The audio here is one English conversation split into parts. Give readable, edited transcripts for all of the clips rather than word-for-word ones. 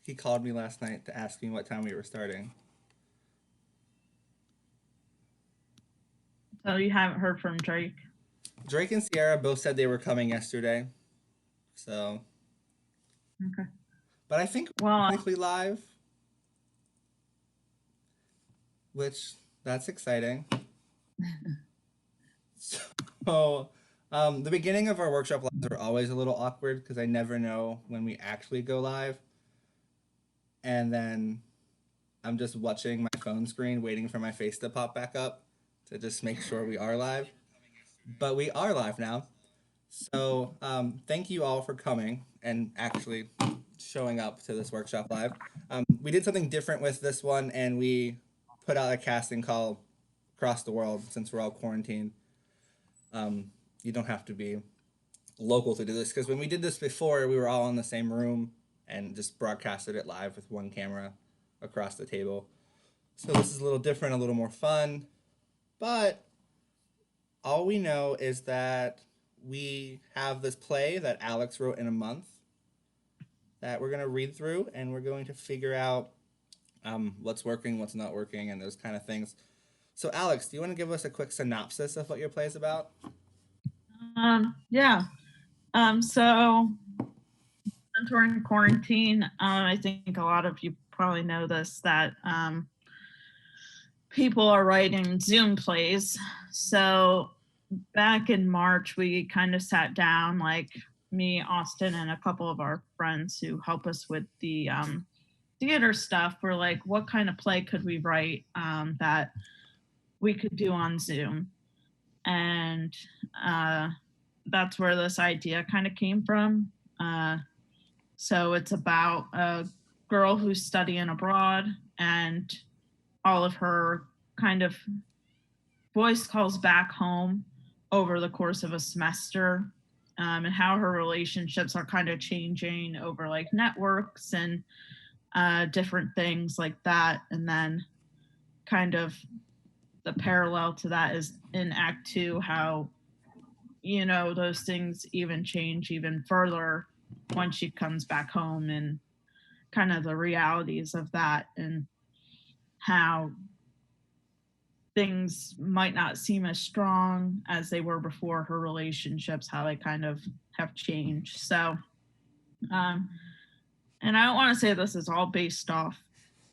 He called me last night to ask me what time we were starting. So you haven't heard from Drake? Drake and Sierra both said they were coming yesterday. So, Okay. but I think we're Well, technically live, which that's exciting. So, the beginning of our workshop lives are always a little awkward because I never know when we actually go live. And then I'm just watching my phone screen, waiting for my face to pop back up to just make sure we are live. But we are live now. So, thank you all for coming and actually showing up to this workshop live. We did something different with this one, and we put out a casting call across the world since we're all quarantined. You don't have to be local to do this because when we did this before, we were all in the same room and just broadcasted it live with one camera across the table. So this is a little different, a little more fun, but all we know is that we have this play that Alex wrote in a month that we're going to read through and we're going to figure out what's working, what's not working, and those kind of things. So, Alex, do you want to give us a quick synopsis of what your play is about? yeah. So during quarantine, I think a lot of you probably know this that people are writing Zoom plays. So back in March, we kind of sat down, like me, Austin, and a couple of our friends who help us with the theater stuff. We're like, what kind of play could we write that we could do on Zoom? And that's where this idea kind of came from. So it's about a girl who's studying abroad and all of her kind of voice calls back home over the course of a semester, and how her relationships are kind of changing over like networks and different things like that. And then kind of the parallel to that is in Act Two, how those things even change even further once she comes back home, and kind of the realities of that, and how things might not seem as strong as they were before, her relationships, how they kind of have changed. So um and I don't want to say this is all based off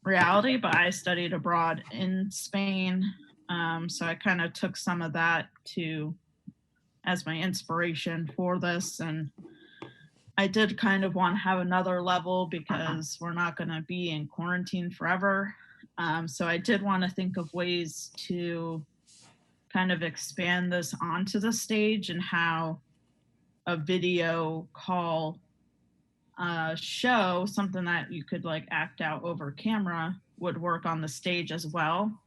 reality, but I studied abroad in Spain, so I kind of took some of that to as my inspiration for this. And I did kind of want to have another level because we're not going to be in quarantine forever. So I did want to think of ways to kind of expand this onto the stage, and how a video call show, something that you could like act out over camera, would work on the stage as well,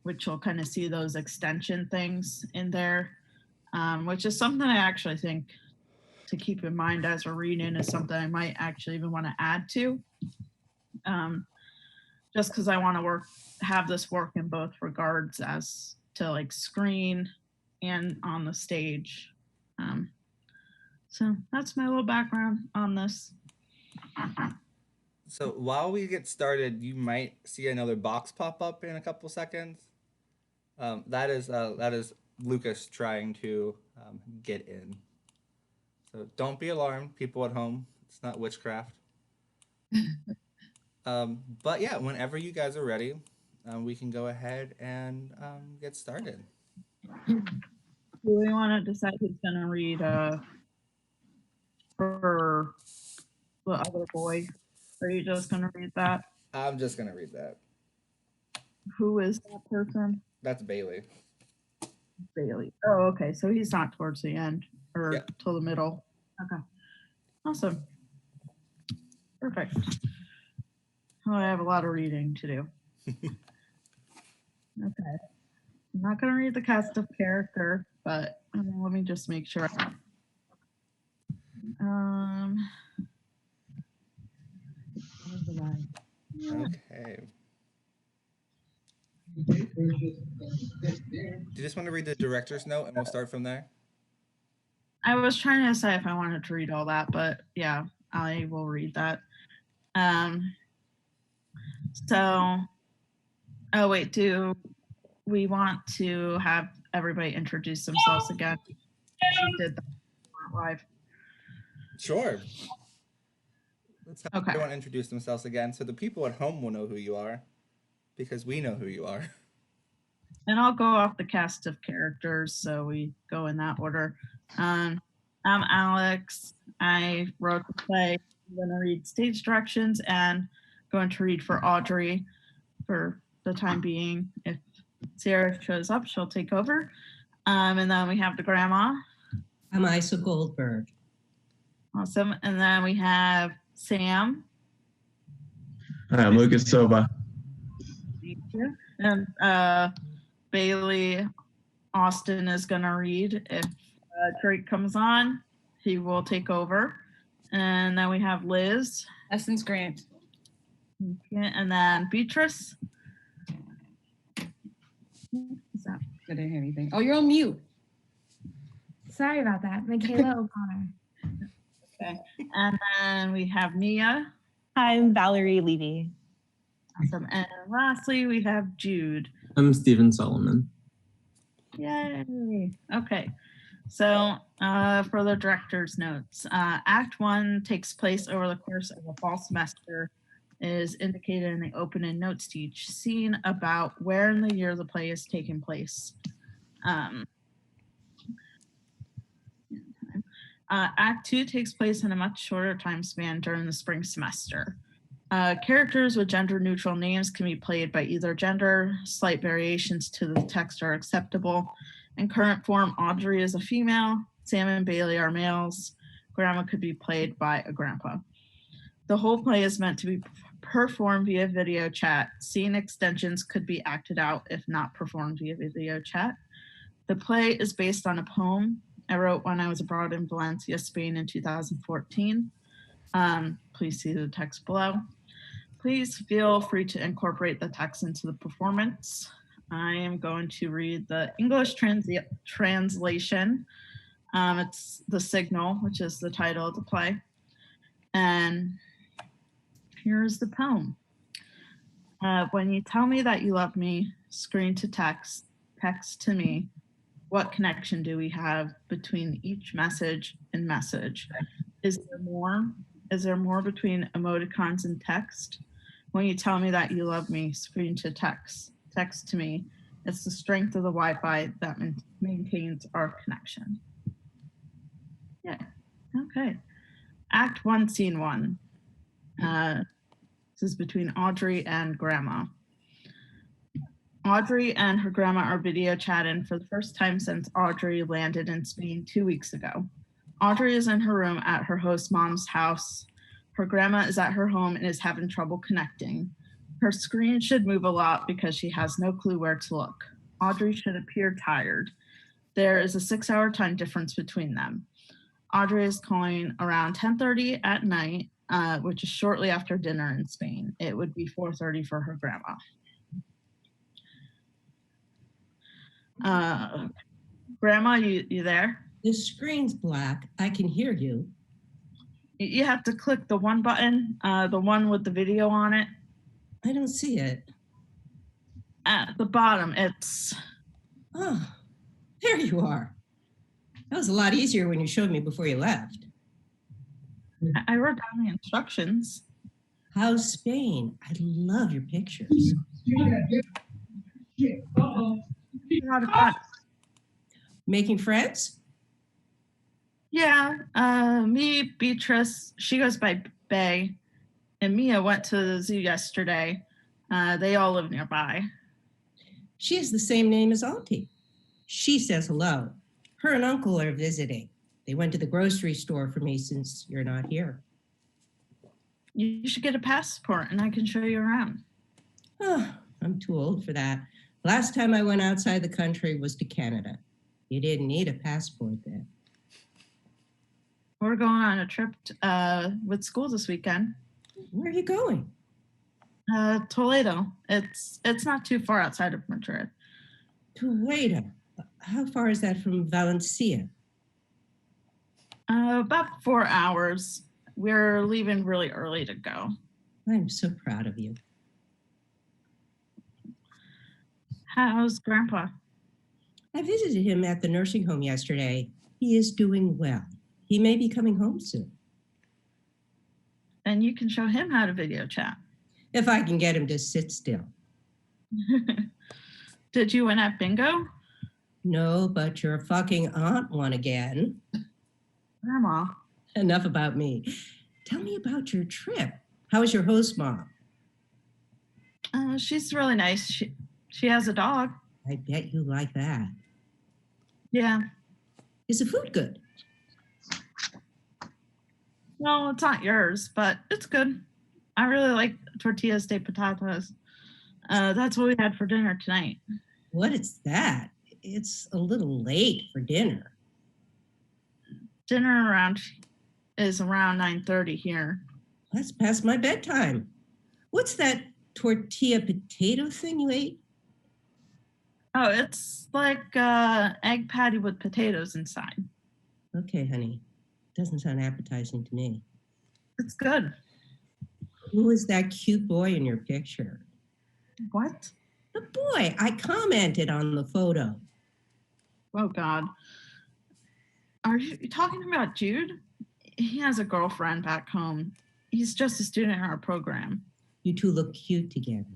which you'll kind of see those extension things in there, which is something I actually think to keep in mind as we're reading, is something I might actually even want to add to, um, just because I want to have this work in both regards, as to like screen and on the stage. Um, so that's my little background on this. So, while we get started, you might see another box pop up in a couple seconds. That is Lucas trying to get in. So don't be alarmed, people at home. It's not witchcraft. But yeah, whenever you guys are ready, we can go ahead and get started. Do we want to decide who's going to read for the other boy? Are you just going to read that? I'm just gonna read that. Who is that person? That's Bailey. Bailey. Oh, okay. So he's not towards the end or Yep. till the middle. Okay. Awesome. Perfect. Oh, I have a lot of reading to do. Okay. I'm not going to read the cast of character, but let me just make sure. Okay. Do you just want to read the director's note and we'll start from there? I was trying to decide if I wanted to read all that, but yeah, I will read that. So, oh wait, do we want to have everybody introduce themselves again? We did that live. Sure. Let's have Okay. everyone introduce themselves again so the people at home will know who you are because we know who you are. And I'll go off the cast of characters, so we go in that order. I'm Alex. I wrote the play. I'm going to read stage directions and going to read for Audrey for the time being. If Sarah shows up, she'll take over. And then we have the grandma. I'm Isa Goldberg. Awesome. And then we have Sam. Hi, I'm Lucas Soba. Thank you. And Bailey Austin is going to read. If Drake comes on, he will take over. And then we have Liz. Essence Grant. Okay. And then Beatrice. Is that? I didn't hear anything. Oh, you're on mute. Sorry about that. Michaela O'Connor. Okay. And then we have Mia. I'm Valerie Levy. Awesome. And lastly, we have Jude. I'm Stephen Solomon. Yay. Okay. So for the director's notes, Act 1 takes place over the course of a fall semester. It is indicated in the opening notes to each scene about where in the year the play is taking place. Act 2 takes place in a much shorter time span during the spring semester. Characters with gender-neutral names can be played by either gender. Slight variations to the text are acceptable. In current form, Audrey is a female. Sam and Bailey are males. Grandma could be played by a grandpa. The whole play is meant to be performed via video chat. Scene extensions could be acted out if not performed via video chat. The play is based on a poem I wrote when I was abroad in Valencia, Spain in 2014. Please see the text below. Please feel free to incorporate the text into the performance. I am going to read the English translation. It's The Signal, which is the title of the play. And here's the poem. When you tell me that you love me, screen to text, text to me. What connection do we have between each message and message? Is there more? Is there more between emoticons and text? When you tell me that you love me, screen to text, text to me. It's the strength of the Wi-Fi that maintains our connection. Yeah, okay. Act 1, Scene 1. This is between Audrey and Grandma. Audrey and her grandma are video chatting for the first time since Audrey landed in Spain 2 weeks ago. Audrey is in her room at her host mom's house. Her grandma is at her home and is having trouble connecting. Her screen should move a lot because she has no clue where to look. Audrey should appear tired. There is a 6-hour time difference between them. Audrey is calling around 10:30 at night, which is shortly after dinner in Spain. It would be 4:30 for her grandma. Grandma, you there? The screen's black. I can hear you. You have to click the one button, the one with the video on it. I don't see it. At the bottom, it's... Oh, there you are. That was a lot easier when you showed me before you left. I wrote down the instructions. How's Spain? I love your pictures. Making friends? Yeah, me, Beatrice, she goes by Bay, and Mia went to the zoo yesterday. They all live nearby. She has the same name as Auntie. She says hello. Her and Uncle are visiting. They went to the grocery store for me since you're not here. You should get a passport and I can show you around. Oh, I'm too old for that. Last time I went outside the country was to Canada. You didn't need a passport then. We're going on a trip with school this weekend. Where are you going? Toledo. It's not too far outside of Madrid. Toledo. How far is that from Valencia? About 4 hours. We're leaving really early to go. I'm so proud of you. How's Grandpa? I visited him at the nursing home yesterday. He is doing well. He may be coming home soon. And you can show him how to video chat. If I can get him to sit still. Did you win at bingo? No, but your fucking aunt won again. Grandma. Enough about me. Tell me about your trip. How was your host mom? She's really nice. She has a dog. I bet you like that. Yeah. Is the food good? Well, it's not yours, but it's good. I really like tortillas de patatas. That's what we had for dinner tonight. What is that? It's a little late for dinner. Dinner is around 9:30 here. That's past my bedtime. What's that tortilla potato thing you ate? Oh, it's like egg patty with potatoes inside. Okay, honey. Doesn't sound appetizing to me. It's good. Who is that cute boy in your picture? What? The boy. I commented on the photo. Oh, God. Are you talking about Jude? He has a girlfriend back home. He's just a student in our program. You two look cute together.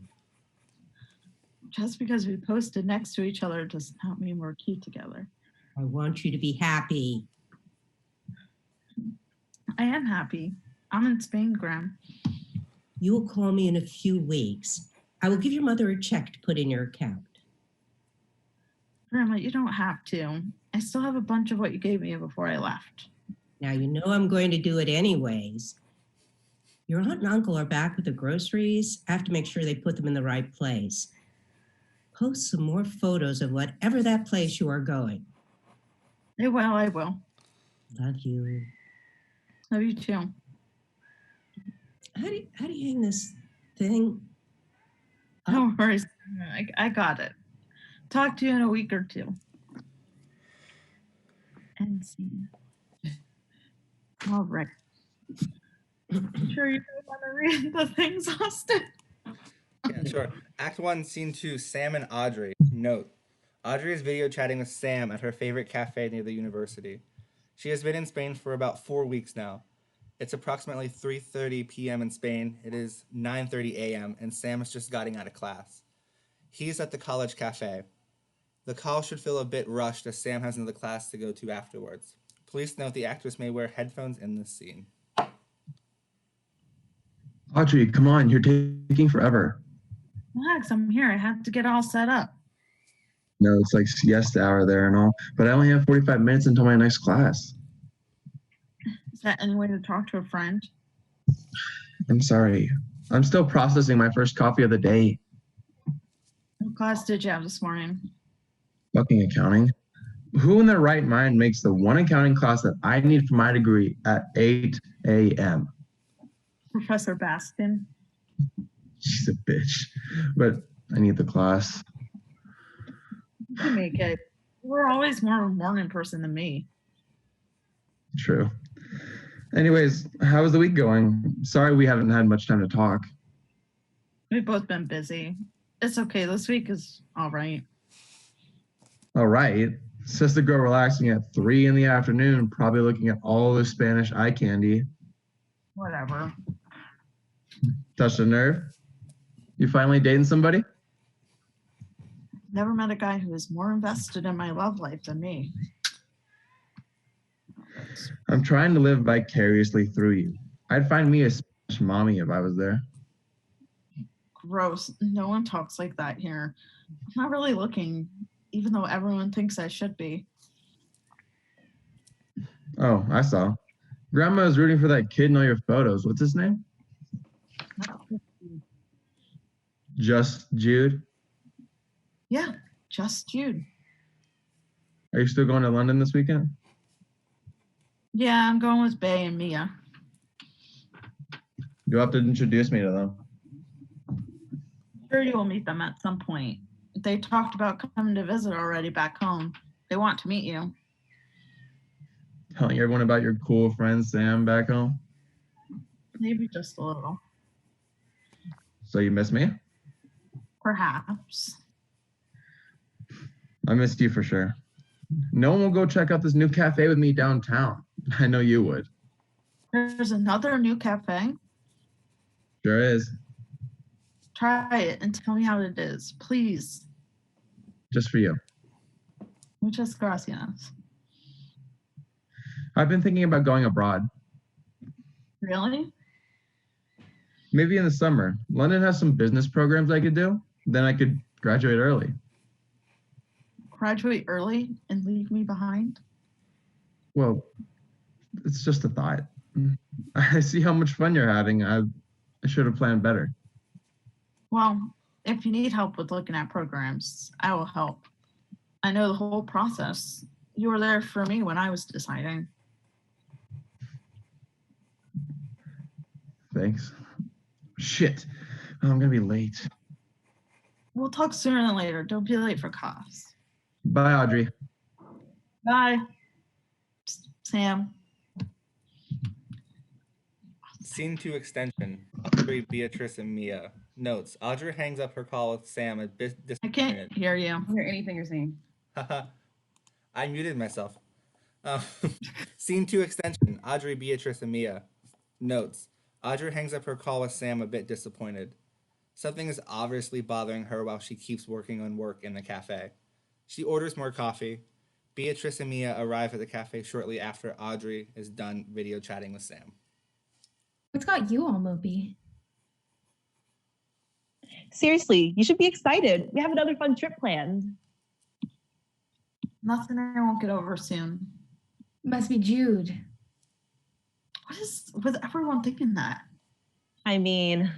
Just because we posted next to each other does not mean we're cute together. I want you to be happy. I am happy. I'm in Spain, Graham. You will call me in a few weeks. I will give your mother a check to put in your account. Grandma, you don't have to. I still have a bunch of what you gave me before I left. Now, you know I'm going to do it anyways. Your aunt and uncle are back with the groceries. I have to make sure they put them in the right place. Post some more photos of whatever that place you are going. I will. Love you. Love you too. How do you hang this thing? No worries. I got it. Talk to you in a week or two. And see. All right. Sure you want to read the things, Austin? Yeah, sure. Act 1, Scene 2, Sam and Audrey. Note: Audrey is video chatting with Sam at her favorite cafe near the university. She has been in Spain for about 4 weeks now. It's approximately 3:30 p.m. in Spain. It is 9:30 a.m. and Sam is just getting out of class. He's at the college cafe. The call should feel a bit rushed as Sam has another class to go to afterwards. Please note the actress may wear headphones in this scene. Audrey, come on, you're taking forever. Relax, I'm here. I have to get all set up. No, it's like siesta hour there and all, but I only have 45 minutes until my next class. Is that any way to talk to a friend? I'm sorry. I'm still processing my first coffee of the day. What class did you have this morning? Fucking accounting. Who in their right mind makes the one accounting class that I need for my degree at 8 a.m.? Professor Baskin. She's a bitch, but I need the class. You can make it. We're always more of a morning person than me. True. Anyways, how is the week going? Sorry we haven't had much time to talk. We've both been busy. It's okay. This week is all right. All right. Sister girl relaxing at 3 in the afternoon, probably looking at all the Spanish eye candy. Whatever. Touched a nerve? You finally dating somebody? Never met a guy who is more invested in my love life than me. I'm trying to live vicariously through you. I'd find me a Spanish mommy if I was there. Gross. No one talks like that here. I'm not really looking, even though everyone thinks I should be. Oh, I saw. Grandma is rooting for that kid in all your photos. What's his name? Just Jude? Yeah, just you. Are you still going to London this weekend? Yeah, I'm going with Bay and Mia. You'll have to introduce me to them. Sure, you will meet them at some point. They talked about coming to visit already back home. They want to meet you. Telling everyone about your cool friend Sam back home? Maybe just a little. So you miss me? Perhaps. I missed you for sure. No one will go check out this new cafe with me downtown. I know you would. There's another new cafe. Sure is. Try it and tell me how it is, please. Just for you. Muchas gracias. I've been thinking about going abroad. Really? Maybe in the summer. London has some business programs I could do. Then I could graduate early. Graduate early and leave me behind? Well, it's just a thought. I see how much fun you're having. I should have planned better. Well, if you need help with looking at programs, I will help. I know the whole process. You were there for me when I was deciding. Thanks. Shit. I'm gonna be late. We'll talk sooner than later. Don't be late for class. Bye, Audrey. Bye. Sam. Scene 2 extension. Audrey, Beatrice, and Mia. Notes. Audrey hangs up her call with Sam at I disappointed. can't hear you. I don't hear anything you're saying. Haha. I muted myself. Scene 2 extension. Audrey, Beatrice, and Mia. Notes. Audrey hangs up her call with Sam a bit disappointed. Something is obviously bothering her while she keeps working on work in the cafe. She orders more coffee. Beatrice and Mia arrive at the cafe shortly after Audrey is done video chatting with Sam. What's got you all mopey? Seriously, you should be excited. We have another fun trip planned. Nothing I won't get over soon. Must be Jude. What is with everyone thinking that? I mean,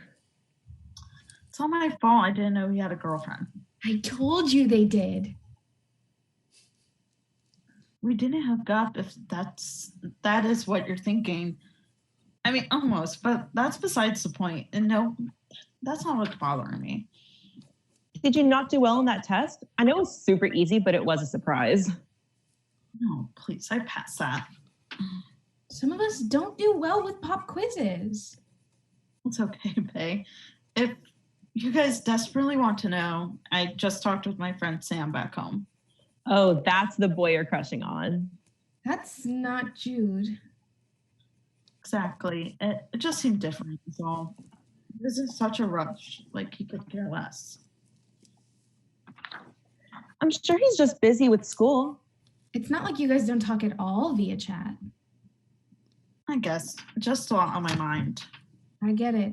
It's all my fault I didn't know he had a girlfriend. I told you they did. We didn't hook up if that is what you're thinking. I mean, almost, but that's besides the point. And no, that's not what's bothering me. did you not do well on that test? I know it was super easy, but it was a surprise. No, please, I passed that. Some of us don't do well with pop quizzes. It's okay, Faye. If you guys desperately want to know, I just talked with my friend Sam back home. Oh, that's the boy you're crushing on. That's not Jude. Exactly. It just seemed different, is all. He was in such a rush, like he could care less. I'm sure he's just busy with school. It's not like you guys don't talk at all via chat. I guess, just a lot on my mind. I get it.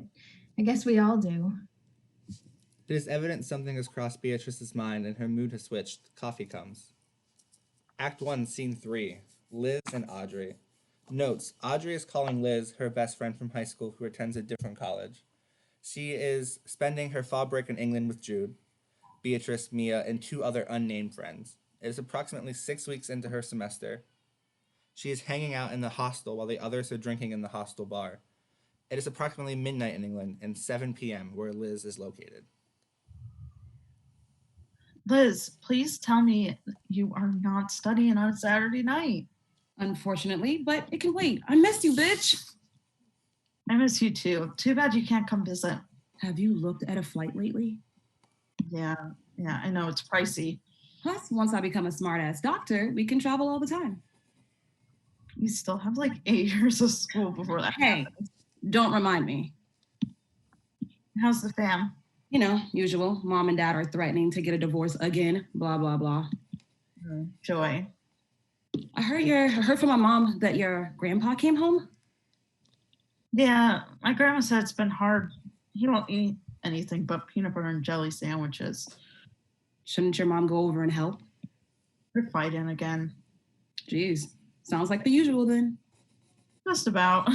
I guess we all do. It is evident something has crossed Beatrice's mind and her mood has switched. Coffee comes. Act 1, Scene 3. Liz and Audrey. Notes. Audrey is calling Liz, her best friend from high school who attends a different college. She is spending her fall break in England with Jude, Beatrice, Mia, and 2 other unnamed friends. It is approximately 6 weeks into her semester. She is hanging out in the hostel while the others are drinking in the hostel bar. It is approximately midnight in England and 7 p.m. where Liz is located. Liz, please tell me you are not studying on Saturday night. Unfortunately, but it can wait. I missed you, bitch. I miss you too. Too bad you can't come visit. Have you looked at a flight lately? Yeah, I know it's pricey. Plus, once I become a smart-ass doctor, we can travel all the time. You still have like 8 years of school before that. Hey, don't remind me. How's the fam? You know, usual. Mom and dad are threatening to get a divorce again. Blah, blah, blah. Joy. I heard from my mom that your grandpa came home. Yeah, my grandma said it's been hard. He won't eat anything but peanut butter and jelly sandwiches. Shouldn't your mom go over and help? They're fighting again. Jeez, sounds like the usual then. Just about.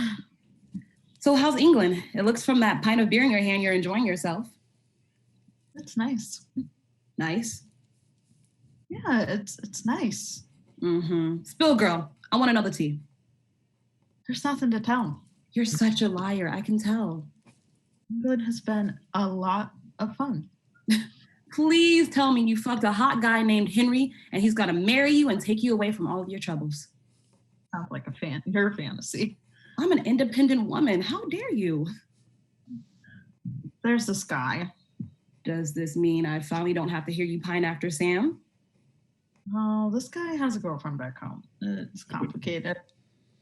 So how's England? It looks from that pint of beer in your hand you're enjoying yourself. It's nice. Nice. Yeah, it's nice. Mm-hmm. Spill, girl. I want another tea. There's nothing to tell. You're such a liar. I can tell. England has been a lot of fun. Please tell me you fucked a hot guy named Henry and he's gonna marry you and take you away from all of your troubles. Sounds like your fantasy. I'm an independent woman. How dare you? There's this guy. Does this mean I finally don't have to hear you pine after Sam? Oh, this guy has a girlfriend back home. It's complicated.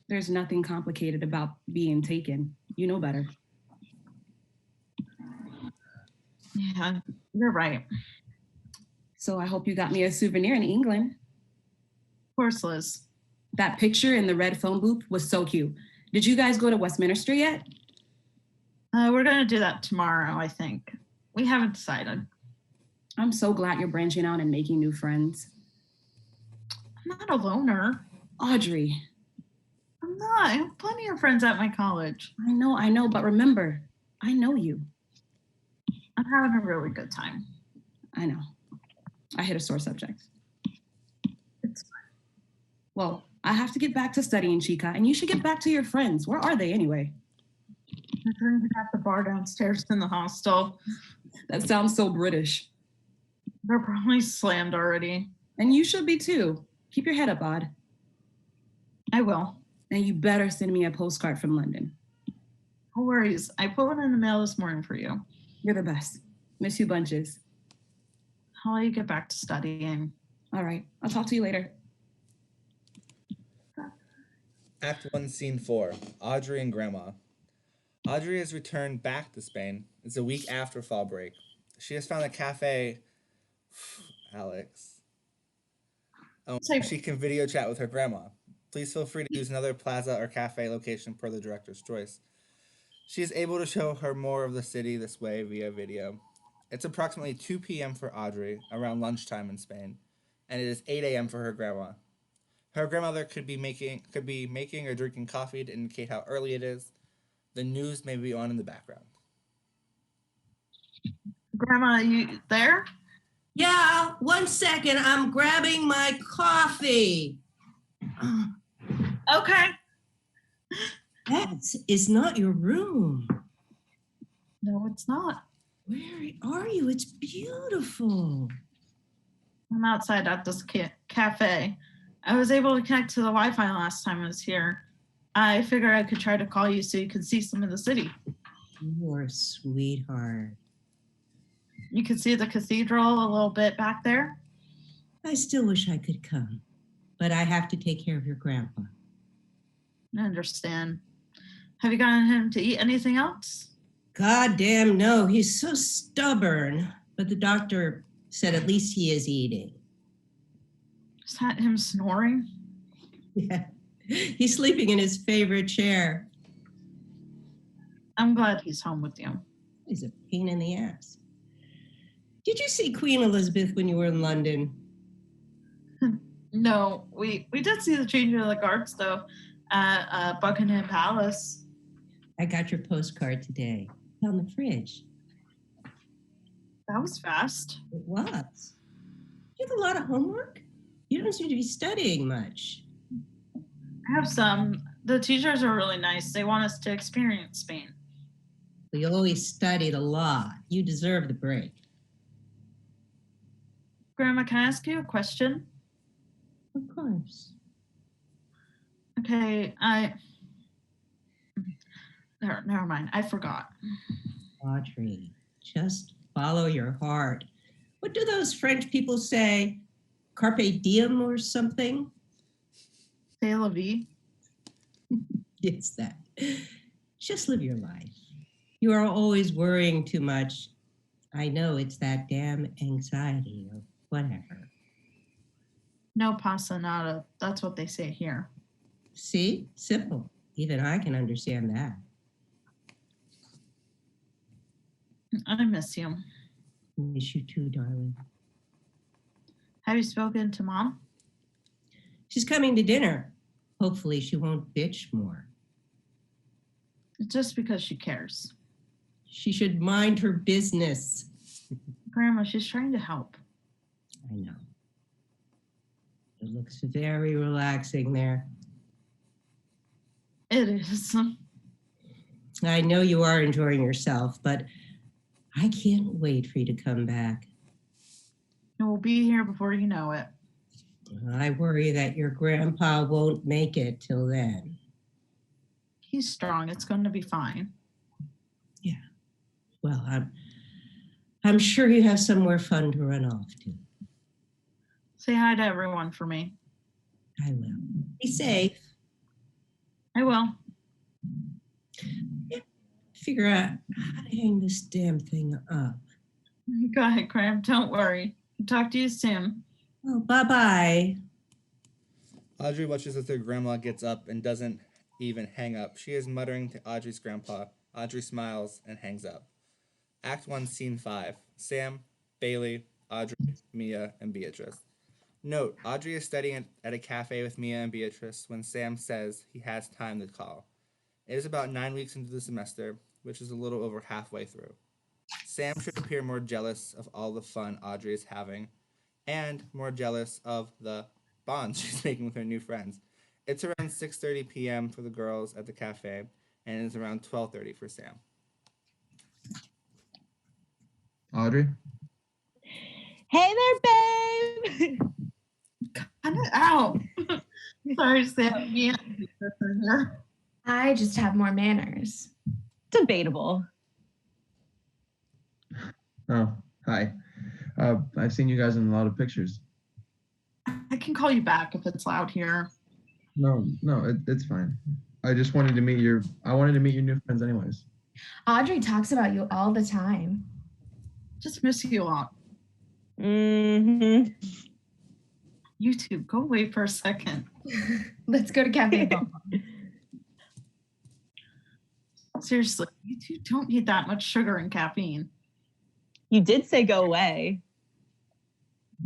There's nothing complicated about being taken. You know better. Yeah, you're right. So I hope you got me a souvenir in England. Of course, Liz. That picture in the red phone booth was so cute. Did you guys go to Westminster yet? We're going to do that tomorrow, I think. We haven't decided. I'm so glad you're branching out and making new friends. I'm not a loner. Audrey. I'm not. I have plenty of friends at my college. I know, but remember, I know you. I'm having a really good time. I know. I hit a sore subject. It's fine. Well, I have to get back to studying, Chica, and you should get back to your friends. Where are they anyway? They're drinking at the bar downstairs in the hostel. That sounds so British. They're probably slammed already. And you should be too. Keep your head up, Aud. I will. And you better send me a postcard from London. No worries. I put one in the mail this morning for you. You're the best. Miss you bunches. I'll let you get back to studying. All right. I'll talk to you later. Act 1, Scene 4. Audrey and Grandma. Audrey has returned back to Spain. It's a week after fall break. She has found a cafe. Alex. She can video chat with her grandma. Please feel free to use another plaza or cafe location per the director's choice. She is able to show her more of the city this way via video. It's approximately 2 p.m. for Audrey, around lunchtime in Spain, and it is 8 a.m. for her grandma. Her grandmother could be making or drinking coffee to indicate how early it is. The news may be on in the background. Grandma, you there? Yeah, 1 second. I'm grabbing my coffee. Okay. That is not your room. No, it's not. Where are you? It's beautiful. I'm outside at this cafe. I was able to connect to the Wi-Fi last time I was here. I figured I could try to call you so you could see some of the city. You're a sweetheart. You can see the cathedral a little bit back there. I still wish I could come, but I have to take care of your grandpa. I understand. Have you gotten him to eat anything else? God damn no, he's so stubborn. But the doctor said at least he is eating. Is that him snoring? Yeah, he's sleeping in his favorite chair. I'm glad he's home with you. He's a pain in the ass. Did you see Queen Elizabeth when you were in London? No, we did see the changing of the guards though at Buckingham Palace. I got your postcard today. It's on the fridge. That was fast. It was. You have a lot of homework? You don't seem to be studying much. I have some. The teachers are really nice. They want us to experience Spain. We always studied a lot. You deserve the break. Grandma, can I ask you a question? Of course. Okay, never mind. I forgot. Audrey, just follow your heart. What do those French people say? Carpe diem or something? C'est la vie. It's that. Just live your life. You are always worrying too much. I know it's that damn anxiety or whatever. No pasa nada. That's what they say here. See? Simple. Even I can understand that. I miss you. Miss you too, darling. Have you spoken to Mom? She's coming to dinner. Hopefully she won't bitch more. Just because she cares. She should mind her business. Grandma, she's trying to help. I know. It looks very relaxing there. It is. I know you are enjoying yourself, but I can't wait for you to come back. It will be here before you know it. I worry that your grandpa won't make it till then. He's strong. It's going to be fine. Yeah. Well, I'm sure you have somewhere fun to run off to. Say hi to everyone for me. I will. Be safe. I will. Figure out how to hang this damn thing up. Go ahead, Cram. Don't worry. Talk to you soon. Oh, bye-bye. Audrey watches as her grandma gets up and doesn't even hang up. She is muttering to Audrey's grandpa. Audrey smiles and hangs up. Act 1, Scene 5. Sam, Bailey, Audrey, Mia, and Beatrice. Note, Audrey is studying at a cafe with Mia and Beatrice when Sam says he has time to call. It is about 9 weeks into the semester, which is a little over halfway through. Sam should appear more jealous of all the fun Audrey is having, and more jealous of the bonds she's making with her new friends. It's around 6:30 p.m. for the girls at the cafe, and it's around 12:30 for Sam. Audrey? Hey there, babe. Cut it out. Sorry, Sam. Yeah. I just have more manners. Debatable. Oh, hi. I've seen you guys in a lot of pictures. I can call you back if it's loud here. No, it's fine. I just wanted to meet your new friends anyways. Audrey talks about you all the time. Just miss you a lot. Mm-hmm. You two, go away for a second. Let's go to Cafe Bon. Seriously, you two don't need that much sugar and caffeine. You did say go away.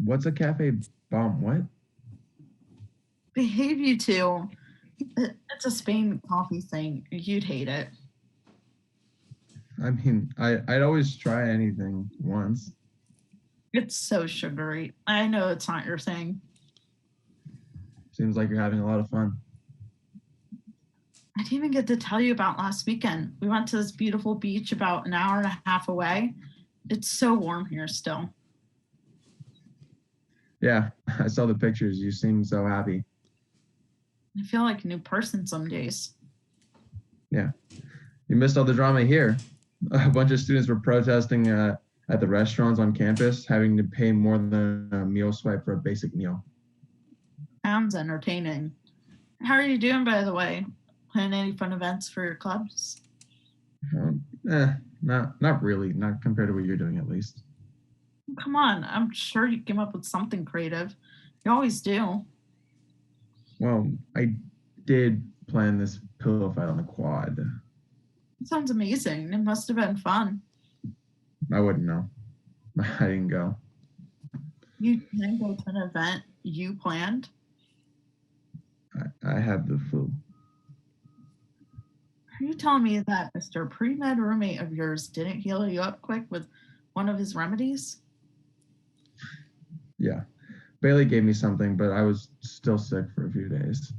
What's a cafe bomb? What? Behave, you two. It's a Spain coffee thing. You'd hate it. I mean, I'd always try anything once. It's so sugary. I know it's not your thing. Seems like you're having a lot of fun. I didn't even get to tell you about last weekend. We went to this beautiful beach about an hour and a half away. It's so warm here still. Yeah, I saw the pictures. You seem so happy. I feel like a new person some days. Yeah. You missed all the drama here. A bunch of students were protesting at the restaurants on campus, having to pay more than a meal swipe for a basic meal. Sounds entertaining. How are you doing, by the way? Plan any fun events for your clubs? Not really. Not compared to what you're doing, at least. Come on, I'm sure you came up with something creative. You always do. Well, I did plan this pillow fight on the quad. It sounds amazing. It must have been fun. I wouldn't know. I didn't go. You didn't go to an event you planned? I had the flu. Are you telling me that Mr. Pre-Med roommate of yours didn't heal you up quick with one of his remedies? Yeah. Bailey gave me something, but I was still sick for a few days.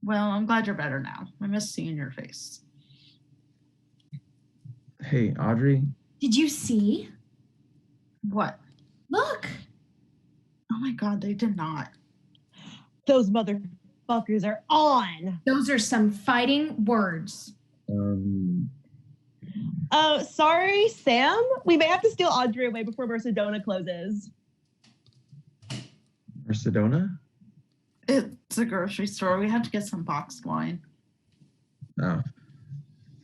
Well, I'm glad you're better now. I miss seeing your face. Hey, Audrey. Did you see? What? Look. Oh my God, they did not. Those motherfuckers are on. Those are some fighting words. Oh, sorry, Sam. We may have to steal Audrey away before Mercedona closes. Sedona? It's a grocery store. We had to get some boxed wine. Oh.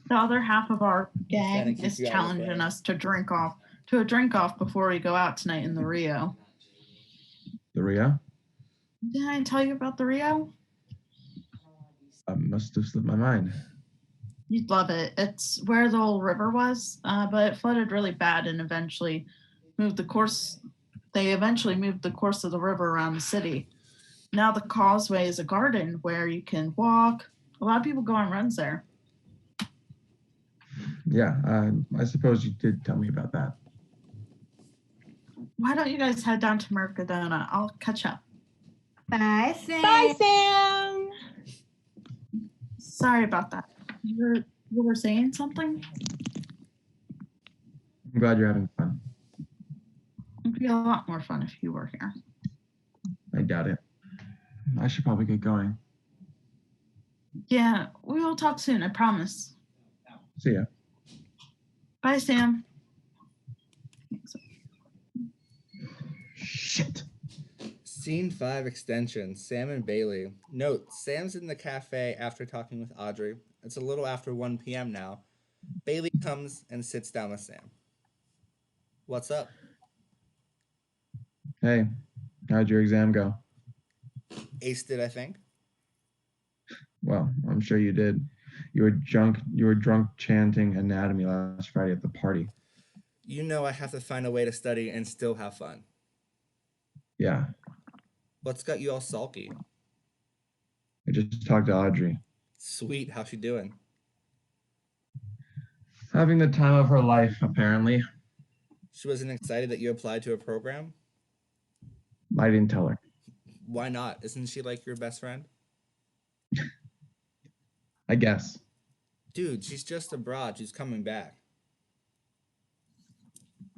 The other half of our Trying gang to keep is you out of challenging bed. us to a drink off before we go out tonight in the Rio. The Rio? Did I tell you about the Rio? I must have slipped my mind. You'd love it. It's where the old river was, but it flooded really bad and eventually moved the course. They eventually moved the course of the river around the city. Now the causeway is a garden where you can walk. A lot of people go on runs there. Yeah, I suppose you did tell me about that. Why don't you guys head down to Mercadona? I'll catch up. Bye, Sam. Bye, Sam. Sorry about that. You were saying something? I'm glad you're having fun. It'd be a lot more fun if you were here. I doubt it. I should probably get going. Yeah, we will talk soon, I promise. See ya. Bye, Sam. Shit. Scene 5 extension, Sam and Bailey. Note, Sam's in the cafe after talking with Audrey. It's a little after 1 p.m. now. Bailey comes and sits down with Sam. What's up? Hey, how'd your exam go? Aced it, I think. Well, I'm sure you did. You were drunk chanting anatomy last Friday at the party. You know I have to find a way to study and still have fun. Yeah, What's got you all sulky? I just talked to Audrey. Sweet, how's she doing? Having the time of her life, apparently. She wasn't excited that you applied to a program? I didn't tell her. Why not? Isn't she like your best friend? I guess. Dude, she's just abroad. She's coming back.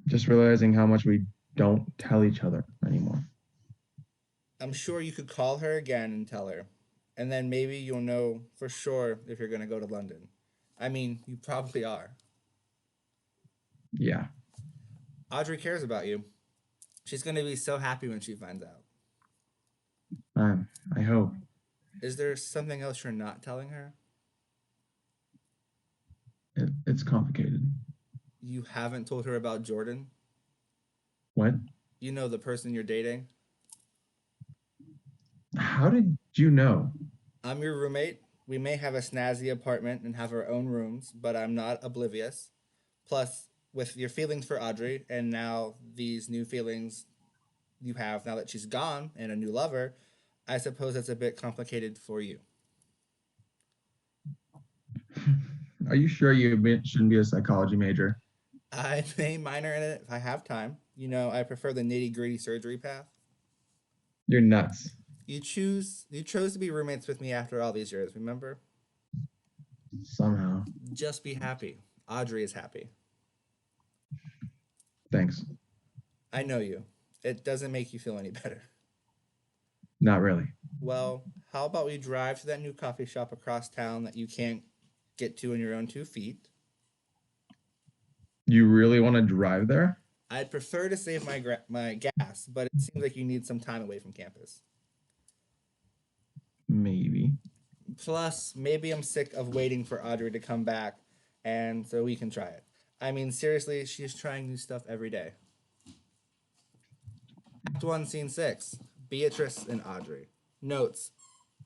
Just realizing how much we don't tell each other anymore. I'm sure you could call her again and tell her. And then maybe you'll know for sure if you're going to go to London. I mean, you probably are. Yeah. Audrey cares about you. She's going to be so happy when she finds out. I hope. Is there something else you're not telling her? It's complicated. You haven't told her about Jordan? What? You know, the person you're dating? How did you know? I'm your roommate. We may have a snazzy apartment and have our own rooms, but I'm not oblivious. Plus, with your feelings for Audrey and now these new feelings you have now that she's gone and a new lover, I suppose it's a bit complicated for you. Are you sure you shouldn't be a psychology major? I may minor in it if I have time. You know, I prefer the nitty-gritty surgery path. You're nuts. You chose to be roommates with me after all these years, remember? Somehow. Just be happy. Audrey is happy. Thanks. I know you. It doesn't make you feel any better. Not really. Well, how about we drive to that new coffee shop across town that you can't get to in your own 2 feet? You really want to drive there? I'd prefer to save my gas, but it seems like you need some time away from campus. Maybe. Plus, maybe I'm sick of waiting for Audrey to come back, and so we can try it. I mean, seriously, she's trying new stuff every day. Act 1, Scene 6. Beatrice and Audrey. Notes.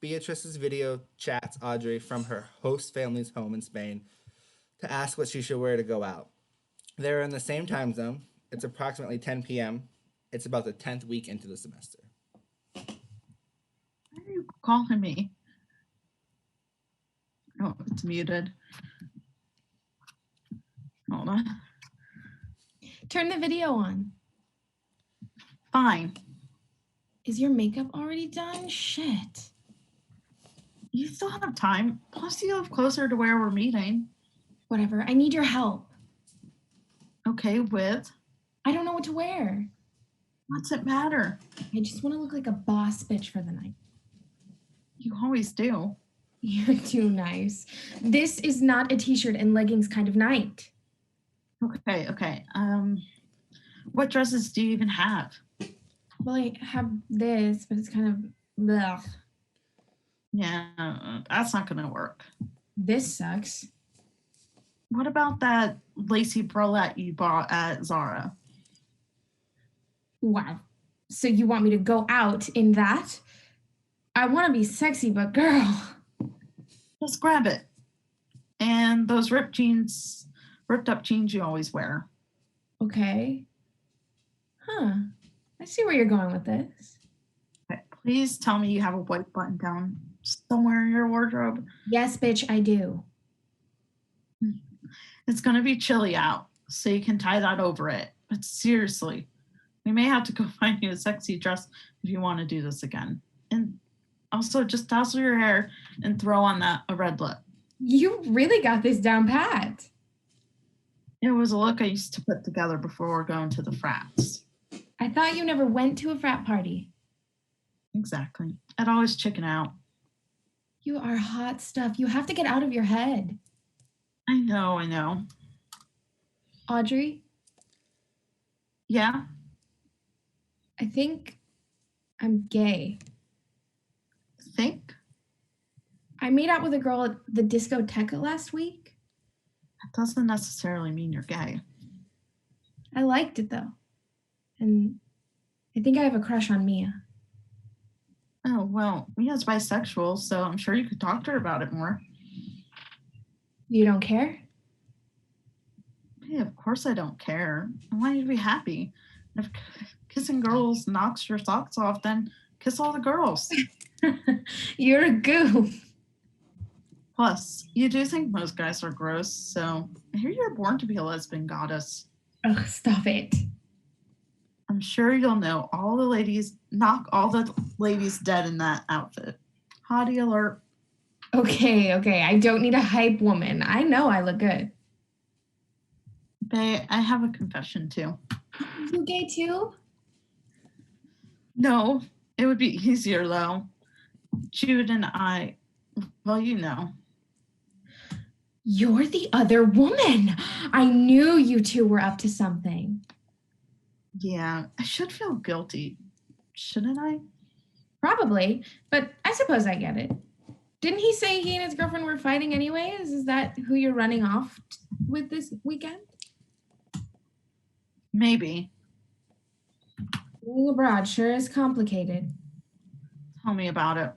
Beatrice's video chats Audrey from her host family's home in Spain to ask what she should wear to go out. They're in the same time zone. It's approximately 10 p.m. It's about the 10th week into the semester. Why are you calling me? Oh, it's muted. Hold on. Turn the video on. Fine. Is your makeup already done? Shit. You still have time. Plus, you live closer to where we're meeting. Whatever. I need your help. Okay, with? I don't know what to wear. What's it matter? I just want to look like a boss bitch for the night. You always do. You're too nice. This is not a t-shirt and leggings kind of night. Okay. What dresses do you even have? Well, I have this, but it's kind of blech. Yeah, that's not gonna work. This sucks. What about that lacy bralette you bought at Zara? Wow. So you want me to go out in that? I want to be sexy, but girl. Just grab it. And those ripped up jeans you always wear. Okay. Huh. I see where you're going with this. Okay, please tell me you have a white button down somewhere in your wardrobe. Yes, bitch, I do. It's gonna be chilly out, so you can tie that over it. But seriously, we may have to go find you a sexy dress if you want to do this again. And also just tousle your hair and throw on a red lip. You really got this down pat. It was a look I used to put together before going to the frats. I thought you never went to a frat party. Exactly. I'd always chicken out. You are hot stuff. You have to get out of your head. I know. Audrey, Yeah? I think I'm gay. Think? I made out with a girl at the discoteca last week. That doesn't necessarily mean you're gay. I liked it though. And I think I have a crush on Mia. Oh, well, Mia's bisexual, so I'm sure you could talk to her about it more. You don't care? Hey, of course I don't care. I want you to be happy. And if kissing girls knocks your socks off, then kiss all the girls. You're a goof. Plus, you do think most guys are gross, so I hear you're born to be a lesbian goddess. Ugh, stop it. I'm sure you'll know all the ladies, knock all the ladies dead in that outfit. Hottie alert. Okay, I don't need a hype woman. I know I look good. Bae, I have a confession too. You gay too? No, it would be easier though. Jude and I, well, you know. You're the other woman. I knew you two were up to something. Yeah, I should feel guilty, shouldn't I? Probably, but I suppose I get it. Didn't he say he and his girlfriend were fighting anyways? Is that who you're running off with this weekend? Maybe. Moving abroad sure is complicated. Tell me about it.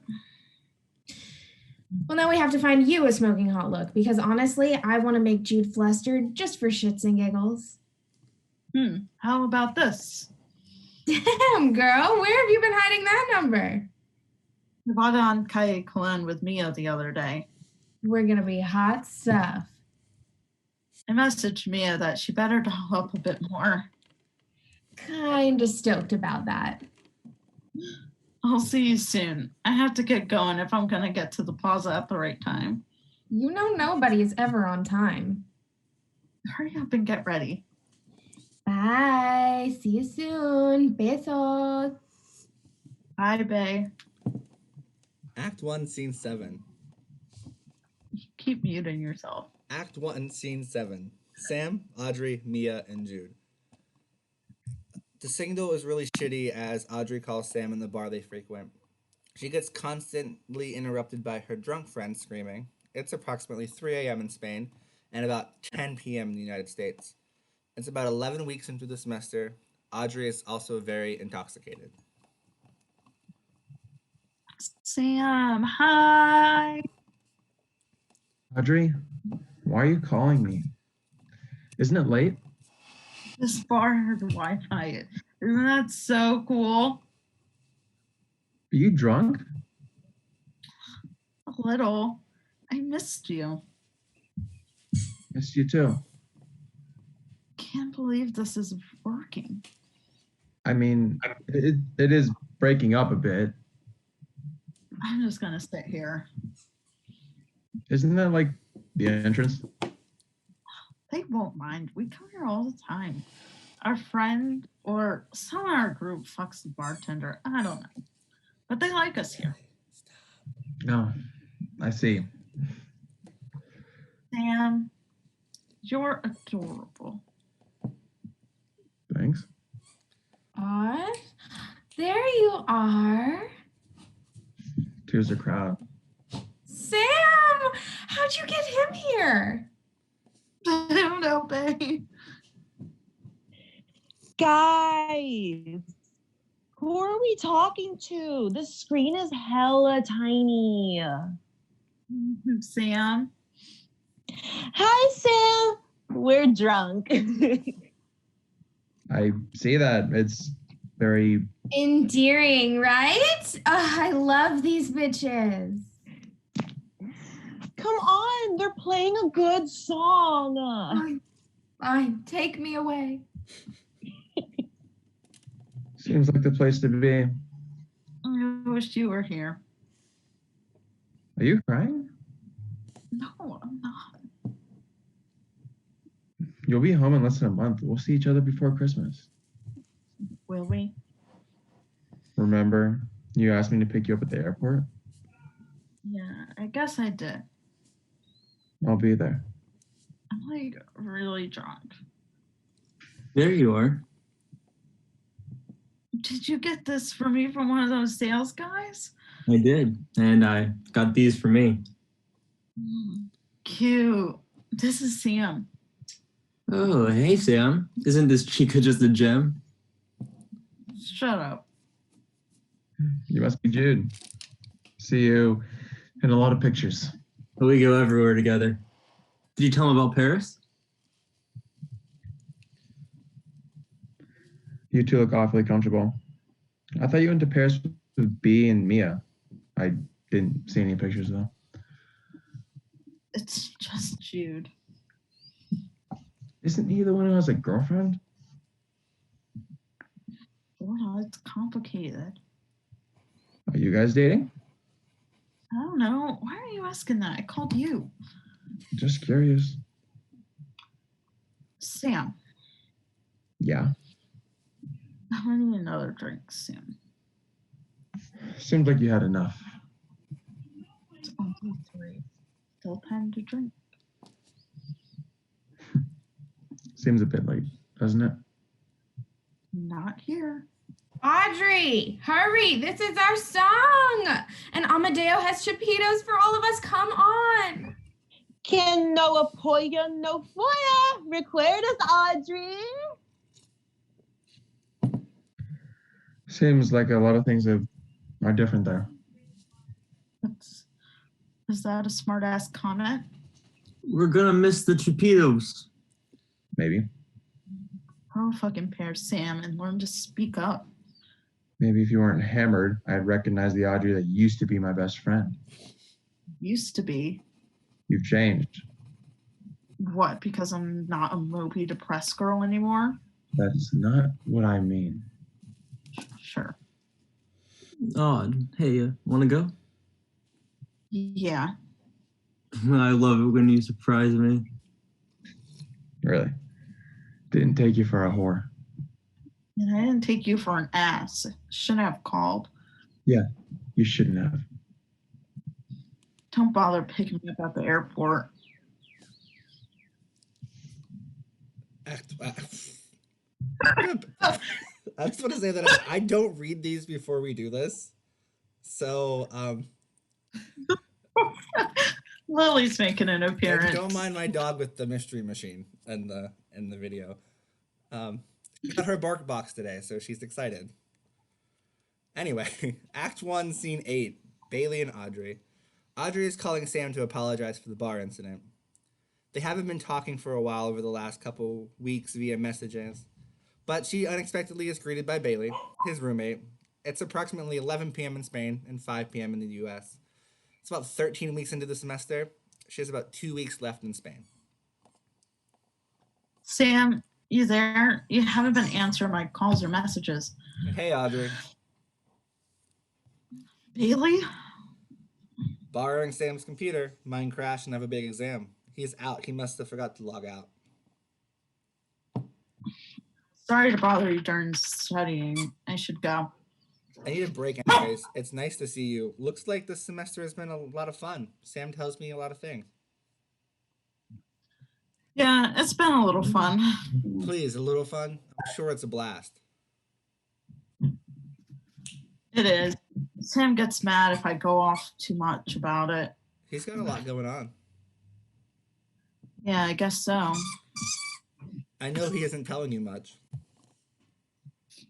Well, now we have to find you a smoking hot look because honestly, I want to make Jude flustered just for shits and giggles. How about this? Damn, girl, where have you been hiding that number? I bought it on Kaye Cologne with Mia the other day. We're gonna be hot stuff. I messaged Mia that she better doll up a bit more. Kinda stoked about that. I'll see you soon. I have to get going if I'm gonna get to the plaza at the right time. You know nobody is ever on time. Hurry up and get ready. Bye. See you soon. Besos. Bye, Bae. Act 1, Scene 7. Keep muting yourself. Act 1, Scene 7. Sam, Audrey, Mia, and Jude. The signal is really shitty as Audrey calls Sam in the bar they frequent. She gets constantly interrupted by her drunk friend screaming. It's approximately 3 a.m. in Spain and about 10 p.m. in the United States. It's about 11 weeks into the semester. Audrey is also very intoxicated. Sam, hi. Audrey, why are you calling me? Isn't it late? This bar has Wi-Fi. Isn't that so cool? Are you drunk? A little. I missed you. Missed you too. Can't believe this is working. I mean, it is breaking up a bit. I'm just gonna sit here. Isn't that like the entrance? They won't mind. We come here all the time. Our friend or some in our group fucks the bartender. I don't know. But they like us here. No, I see. Sam, you're adorable. Thanks. Aw, there you are. Tears are crowd. Sam, how'd you get him here? I don't know, babe. Guys, who are we talking to? The screen is hella tiny. Sam. Hi, Sam. We're drunk. I see that. It's very Endearing, right? I love these bitches. Come on, they're playing a good song. Fine, take me away. seems like the place to be. I wish you were here. Are you crying? No, I'm not. You'll be home in less than a month. We'll see each other before Christmas. Will we? Remember, you asked me to pick you up at the airport? Yeah, I guess I did. I'll be there. I'm like really drunk. There you are. Did you get this for me from one of those sales guys? I did. And I got these for me. Cute. This is Sam. Oh, hey, Sam. Isn't this Chica just a gem? Shut up. You must be Jude. See you in a lot of pictures. We go everywhere together. Did you tell him about Paris? You two look awfully comfortable. I thought you went to Paris with B and Mia. I didn't see any pictures though. It's just Jude. Isn't he the one who has a girlfriend? Well, it's complicated. Are you guys dating? I don't know. Why are you asking that? I called you. Just curious. Sam. Yeah. I need another drink, Sam. Seems like you had enough. It's only 3. Still time to drink. Seems a bit late, doesn't it? Not here. Audrey, hurry. This is our song. And Amadeo has chapitos for all of us. Come on. Que no apoyo no fuera. ¿Recuerdas, Audrey? Seems like a lot of things are different there. Is that a smart ass comment? We're gonna miss the Chupitos. Maybe. Grow a fucking pair, Sam, and learn to speak up. Maybe if you weren't hammered, I'd recognize the Audrey that used to be my best friend. Used to be. You've changed. What, because I'm not a mopey, depressed girl anymore? That's not what I mean. Sure. Odd. Hey, wanna go? Yeah. I love it when you surprise me. Really? Didn't take you for a whore. And I didn't take you for an ass. Shouldn't have called. Yeah, you shouldn't have. Don't bother picking me up at the airport. I just want to say that I don't read these before we do this. So, Lily's making an appearance. don't mind my dog with the mystery machine in the video. She got her bark box today, so she's excited. Anyway, Act 1, Scene 8, Bailey and Audrey. Audrey is calling Sam to apologize for the bar incident. They haven't been talking for a while over the last couple weeks via messages, but she unexpectedly is greeted by Bailey, his roommate. It's approximately 11 p.m. in Spain and 5 p.m. in the U.S. It's about 13 weeks into the semester. She has about 2 weeks left in Spain. Sam, you there? You haven't been answering my calls or messages. Hey, Audrey. Bailey? Borrowing Sam's computer. Mine crashed and I have a big exam. He's out. He must have forgot to log out. Sorry to bother you during studying. I should go. I need a break anyways. It's nice to see you. Looks like this semester has been a lot of fun. Sam tells me a lot of things. Yeah, it's been a little fun. Please, a little fun? I'm sure it's a blast. It is. Sam gets mad if I go off too much about it. He's got a lot going on. Yeah, I guess so. I know he isn't telling you much.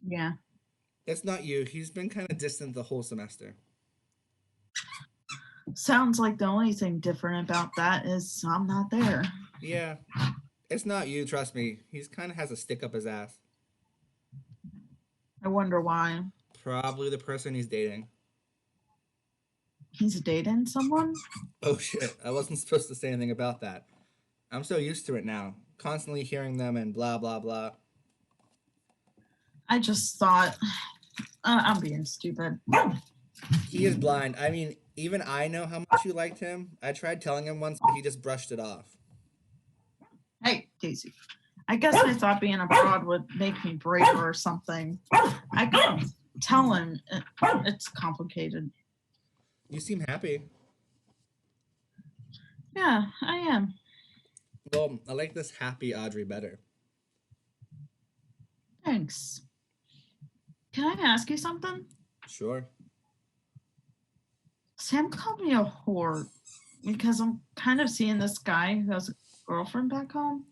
Yeah. It's not you. He's been kind of distant the whole semester. Sounds like the only thing different about that is I'm not there. Yeah. It's not you, trust me. He's kind of has a stick up his ass. I wonder why. Probably the person he's dating. He's dating someone? Oh shit, I wasn't supposed to say anything about that. I'm so used to it now. Constantly hearing them and blah, blah, blah. I just thought I'm being stupid. He is blind. I mean, even I know how much you liked him. I tried telling him once, but he just brushed it off. Hey, Daisy. I guess I thought being abroad would make me braver or something. I could tell him it's complicated. You seem happy. Yeah, I am. Well, I like this happy Audrey better. Thanks. Can I ask you something? Sure. Sam called me a whore because I'm kind of seeing this guy who has a girlfriend back home.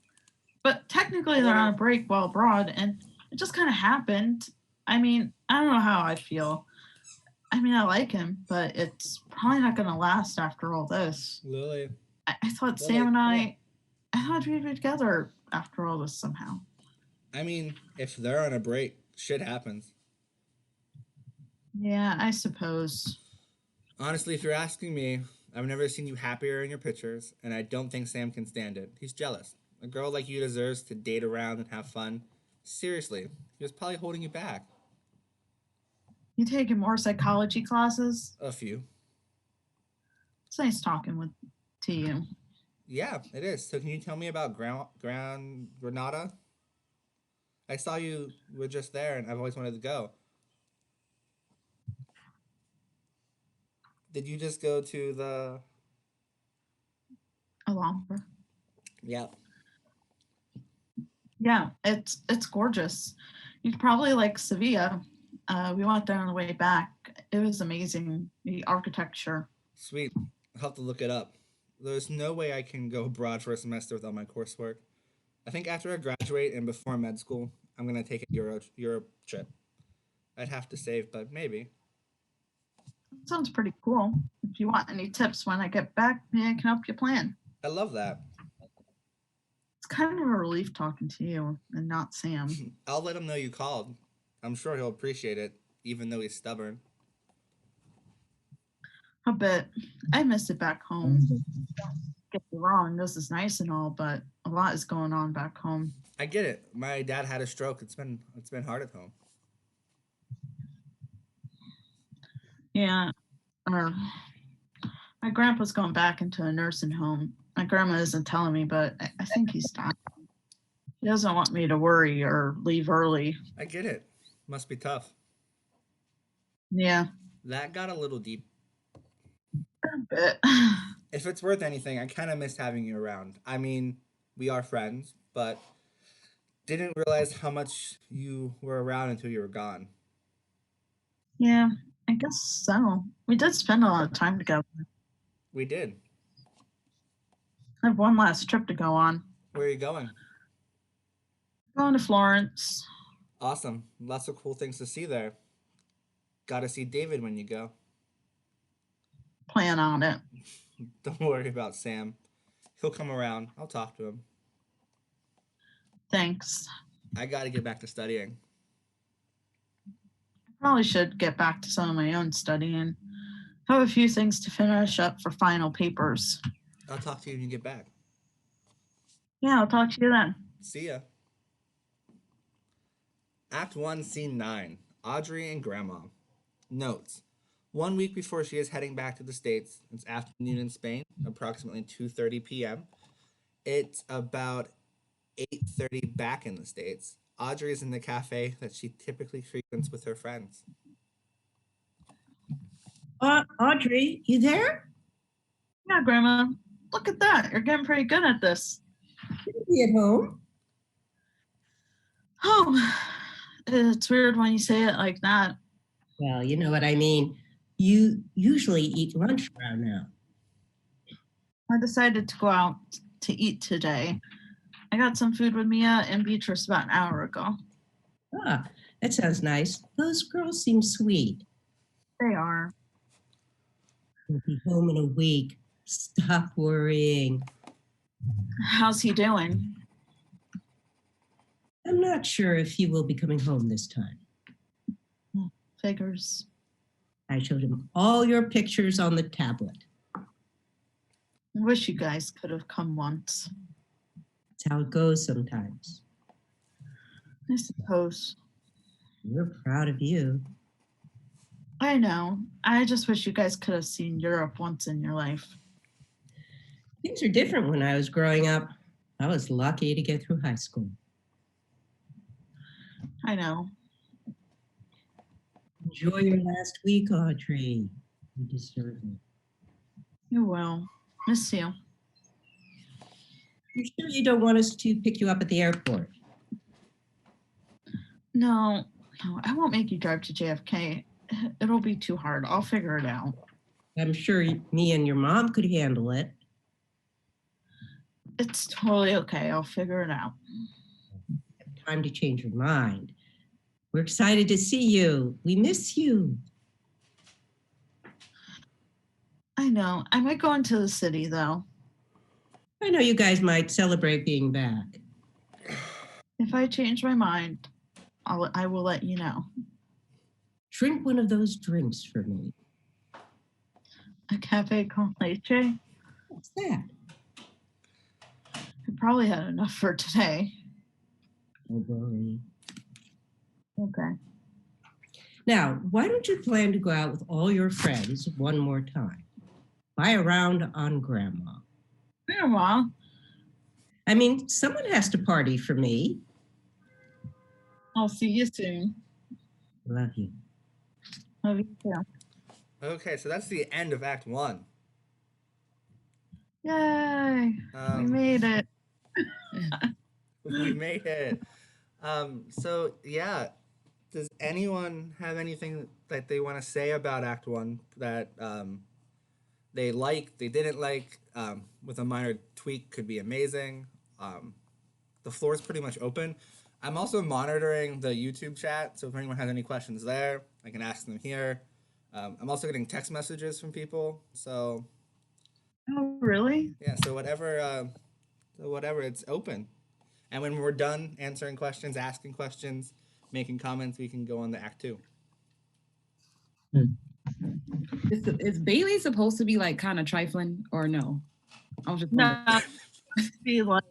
But technically they're on a break while abroad, and it just kind of happened. I mean, I don't know how I feel. I mean, I like him, but it's probably not going to last after all this. Lily. I thought Lily, Sam and come I thought we'd be together after all this somehow. I mean, if they're on a break, shit happens. Yeah, I suppose. Honestly, if you're asking me, I've never seen you happier in your pictures, and I don't think Sam can stand it. He's jealous. A girl like you deserves to date around and have fun. Seriously, he was probably holding you back. You taking more psychology classes? A few. It's nice talking to you. Yeah, it is. So can you tell me about Grand Granada? I saw you were just there, and I've always wanted to go. Did you just go to the... Alhambra. Yeah. Yeah, it's gorgeous. You'd probably like Sevilla. We went there on the way back. It was amazing. The architecture. Sweet. I'll have to look it up. There's no way I can go abroad for a semester without my coursework. I think after I graduate and before med school, I'm going to take a Europe trip. I'd have to save, but maybe. Sounds pretty cool. If you want any tips when I get back, maybe I can help you plan. I love that. It's kind of a relief talking to you and not Sam. I'll let him know you called. I'm sure he'll appreciate it, even though he's stubborn. A bit. I miss it back home. Don't get me wrong, this is nice and all, but a lot is going on back home. I get it. My dad had a stroke. It's been hard at home. Yeah. My grandpa's going back into a nursing home. My grandma isn't telling me, but I think he's dying. He doesn't want me to worry or leave early. I get it. Must be tough. Yeah. That got a little deep. A bit. If it's worth anything, I kind of miss having you around. I mean, we are friends, but didn't realize how much you were around until you were gone. Yeah, I guess so. We did spend a lot of time together. We did. I have one last trip to go on. Where are you going? Going to Florence. Awesome. Lots of cool things to see there. Gotta see David when you go. Plan on it. Don't worry about Sam. He'll come around. I'll talk to him. Thanks. I gotta get back to studying. Probably should get back to some of my own studying. I have a few things to finish up for final papers. I'll talk to you when you get back. Yeah, I'll talk to you then. See ya. Act 1, Scene 9. Audrey and Grandma. Notes. 1 week before she is heading back to the States, it's afternoon in Spain, approximately 2:30 p.m. It's about 8:30 back in the States. Audrey is in the cafe that she typically frequents with her friends. Audrey, you there? Yeah, Grandma. Look at that. You're getting pretty good at this. Should be at home. Oh, it's weird when you say it like that. Well, you know what I mean. You usually eat lunch around now. I decided to go out to eat today. I got some food with Mia and Beatrice about an hour ago. Ah, that sounds nice. Those girls seem sweet. They are. We'll be home in a week. Stop worrying. How's he doing? I'm not sure if he will be coming home this time. Figures. I showed him all your pictures on the tablet. I wish you guys could have come once. That's how it goes sometimes. I suppose. We're proud of you. I know. I just wish you guys could have seen Europe once in your life. Things are different when I was growing up. I was lucky to get through high school. I know. Enjoy your last week, Audrey. You deserve it. You will. Miss you. You're sure you don't want us to pick you up at the airport? No, I won't make you drive to JFK. It'll be too hard. I'll figure it out. I'm sure me and your mom could handle it. It's totally okay. I'll figure it out. Time to change your mind. We're excited to see you. We miss you. I know. I might go into the city though. I know you guys might celebrate being back. If I change my mind, I will let you know. Drink one of those drinks for me. A cafe con leche? What's that? I probably had enough for today. Oh, boy. Okay. Now, why don't you plan to go out with all your friends one more time? Buy a round on Grandma. Grandma? I mean, someone has to party for me. I'll see you soon. Love you. Love you too. Okay, so that's the end of Act 1. Yay! We made it. We made it. So yeah, does anyone have anything that they want to say about Act 1 that they liked, they didn't like, with a minor tweak could be amazing? The floor is pretty much open. I'm also monitoring the YouTube chat, so if anyone has any questions there, I can ask them here. I'm also getting text messages from people, so Oh, really? yeah. So whatever, it's open. And when we're done answering questions, asking questions, making comments, we can go on to Act 2. Is Bailey supposed to be like kind of trifling or no? I was just wondering. No. Be like,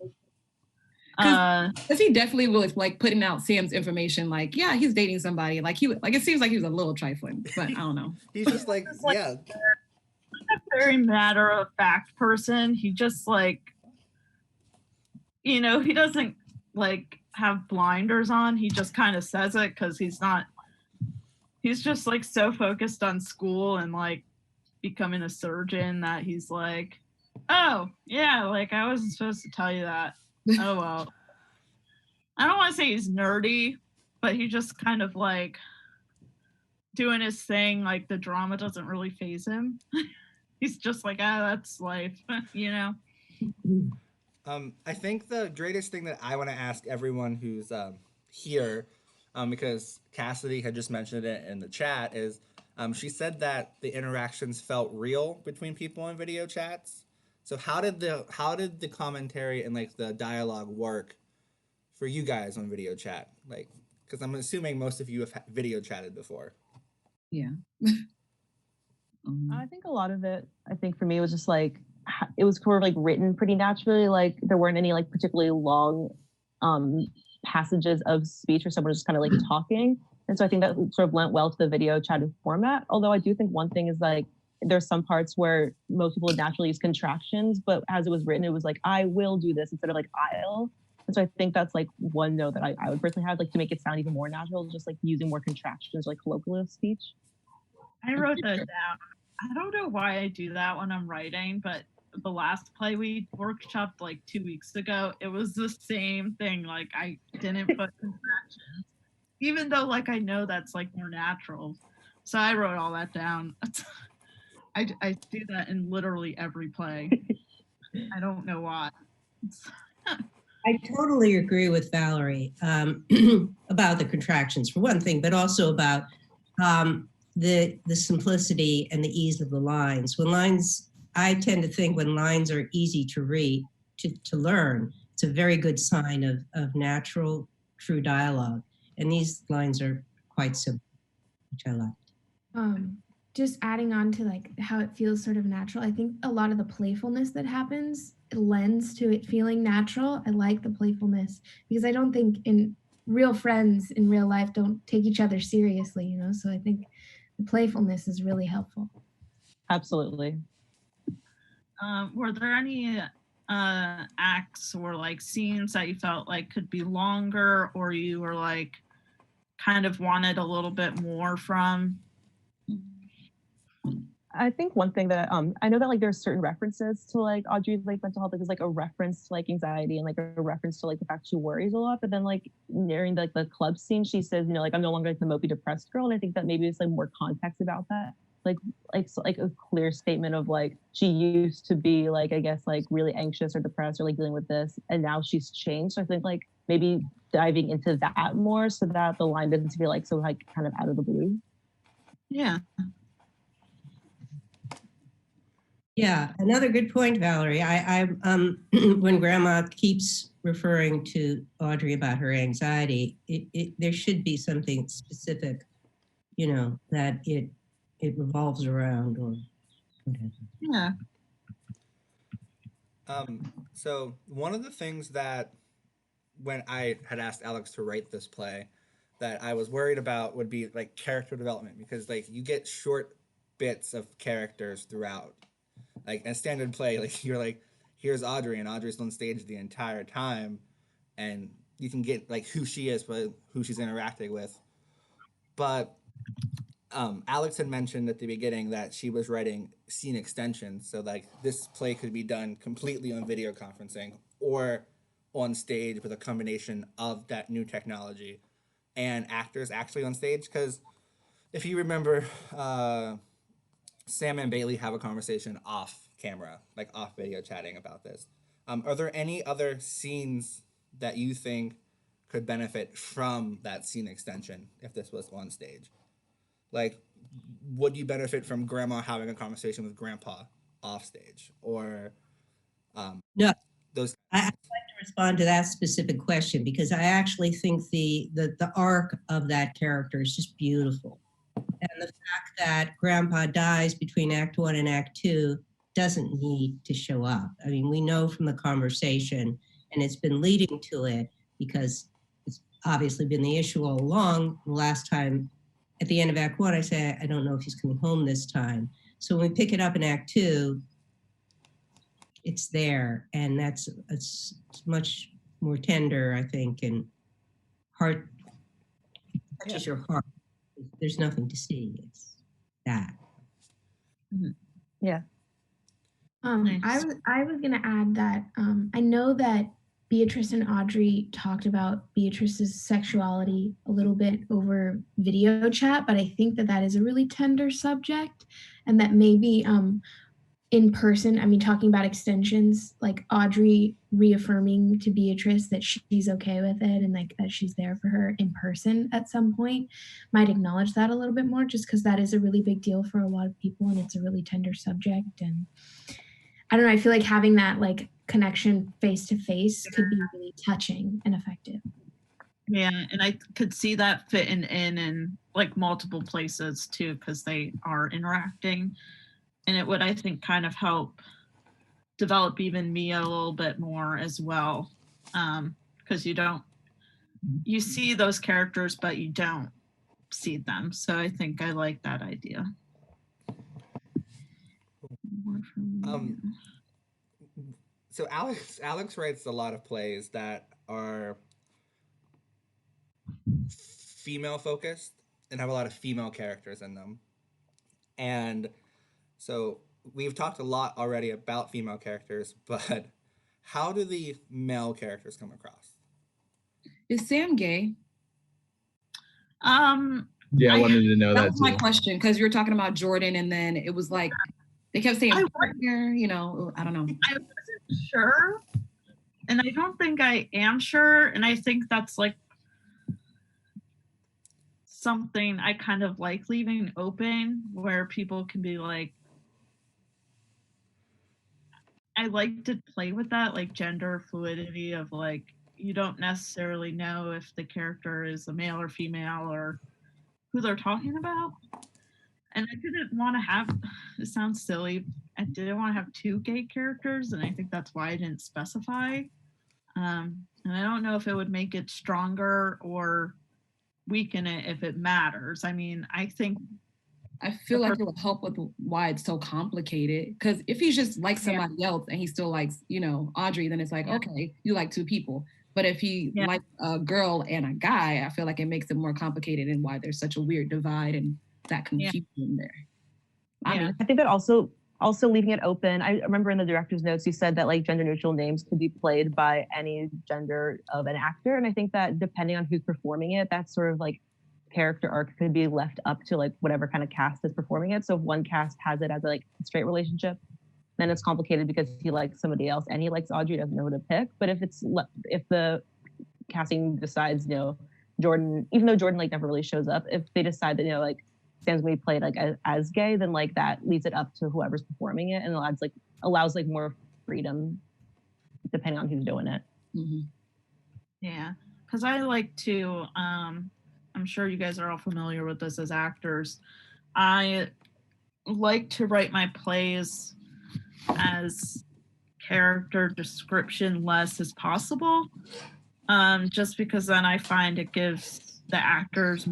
Because he definitely was like putting out Sam's information, like, yeah, he's dating somebody. Like it seems like he was a little trifling, but I don't know. He's just like, yeah. a very matter of fact person. He just like, he doesn't like have blinders on. He just kind of says it because he's just like so focused on school and like becoming a surgeon that he's like, oh yeah, like I wasn't supposed to tell you that. Oh well. I don't want to say he's nerdy, but he just kind of like doing his thing. Like the drama doesn't really faze him. He's just like, that's life, I think the greatest thing that I want to ask everyone who's here, because Cassidy had just mentioned it in the chat, is she said that the interactions felt real between people in video chats. So how did the commentary and like the dialogue work for you guys on video chat? Like, because I'm assuming most of you have video chatted before. Yeah. I think a lot of it, I think for me, was just like, it was sort of like written pretty naturally. Like there weren't any like particularly long passages of speech or someone just kind of like talking. And so I think that sort of lent well to the video chatted format. Although I do think one thing is like, there's some parts where most people would naturally use contractions, but as it was written, it was like, I will do this instead of like, I'll. And so I think that's like one note that I would personally have, like to make it sound even more natural, just like using more contractions, like colloquial speech. I wrote that down. I don't know why I do that when I'm writing, but the last play we workshopped like 2 weeks ago, it was the same thing. Like I didn't put contractions, even though like I know that's like more natural. So I wrote all that down. I do that in literally every play. I don't know why. I totally agree with Valerie about the contractions for one thing, but also about the simplicity and the ease of the lines. I tend to think when lines are easy to read, to learn, it's a very good sign of natural, true dialogue. And these lines are quite simple, which I liked. Just adding on to like how it feels sort of natural. I think a lot of the playfulness that happens lends to it feeling natural. I like the playfulness because I don't think in real friends in real life don't take each other seriously, So I think the playfulness is really helpful. Absolutely. Were there any acts or like scenes that you felt like could be longer, or you were like kind of wanted a little bit more from? I think one thing that I know that like there's certain references to like Audrey's like mental health, like there's like a reference to like anxiety and like a reference to like the fact she worries a lot. But then like during like the club scene, she says, you know, like I'm no longer like the mopey depressed girl. And I think that maybe it's like more context about that. Like a clear statement of like she used to be like, I guess like really anxious or depressed or like dealing with this, and now she's changed. So I think like maybe diving into that more so that the line doesn't feel like so like kind of out of the blue. Yeah. Yeah, another good point, Valerie. When Grandma keeps referring to Audrey about her anxiety, there should be something specific, you know, that it revolves around or whatever. Yeah. So one of the things that when I had asked Alex to write this play that I was worried about would be like character development, because like you get short bits of characters throughout. Like in a standard play, like you're like, here's Audrey, and Audrey's on stage the entire time, and you can get like who she is, but who she's interacting with. But Alex had mentioned at the beginning that she was writing scene extensions, so like this play could be done completely on video conferencing or on stage with a combination of that new technology and actors actually on stage. Because if you remember, Sam and Bailey have a conversation off camera, like off video chatting about this. Are there any other scenes that you think could benefit from that scene extension if this was on stage? Like, would you benefit from Grandma having a conversation with Grandpa off stage, or No, those? I'd like to respond to that specific question because I actually think the arc of that character is just beautiful. And the fact that Grandpa dies between Act 1 and Act 2 doesn't need to show up. I mean, we know from the conversation, and it's been leading to it because it's obviously been the issue all along. The last time, at the end of Act 1, I say, I don't know if he's coming home this time. So when we pick it up in Act 2, it's there, and it's much more tender, I think, and heart touches your heart. There's nothing to see. It's that. Yeah. Nice. I was gonna add that I know that Beatrice and Audrey talked about Beatrice's sexuality a little bit over video chat, but I think that that is a really tender subject, and that maybe in person, I mean, talking about extensions, like Audrey reaffirming to Beatrice that she's okay with it and like that she's there for her in person at some point might acknowledge that a little bit more, just because that is a really big deal for a lot of people and it's a really tender subject. And I don't know, I feel like having that like connection face to face could be really touching and effective. Yeah, and I could see that fitting in like multiple places too, because they are interacting. And it would, I think, kind of help develop even Mia a little bit more as well. Because you see those characters, but you don't see them. So I think I like that idea. So Alex writes a lot of plays that are female focused and have a lot of female characters in them. And so we've talked a lot already about female characters, but how do the male characters come across? Is Sam gay? Yeah, I wanted to know That that was my too. question, because you were talking about Jordan and then it was like, they kept saying partner, you know, I don't know. I wasn't sure. And I don't think I am sure. And I think that's like something I kind of like leaving open, where people can be like, I like to play with that, like gender fluidity of like, you don't necessarily know if the character is a male or female or who they're talking about. And I didn't want to have, it sounds silly, I didn't want to have two gay characters, and I think that's why I didn't specify. And I don't know if it would make it stronger or weaken it if it matters. I mean, I feel like it would help with why it's so complicated. Because if he's just like somebody else and he still likes, you know, Audrey, then it's like, okay, you like two people. But if he likes a girl and a guy, I feel like it makes it more complicated and why there's such a weird divide and that confusion there. mean, I think that also leaving it open. I remember in the director's notes, you said that like gender neutral names could be played by any gender of an actor. And I think that depending on who's performing it, that sort of like character arc could be left up to like whatever kind of cast is performing it. So if one cast has it as like a straight relationship, then it's complicated because he likes somebody else and he likes Audrey, doesn't know who to pick. But if the casting decides, you know, Jordan, even though Jordan like never really shows up, if they decide that, you know, like Sam's gonna be played like as gay, then like that leaves it up to whoever's performing it and allows more freedom depending on who's doing it. Mm-hmm. Yeah, because I like to, I'm sure you guys are all familiar with this as actors. I like to write my plays as character description less as possible, just because then I find it gives the actors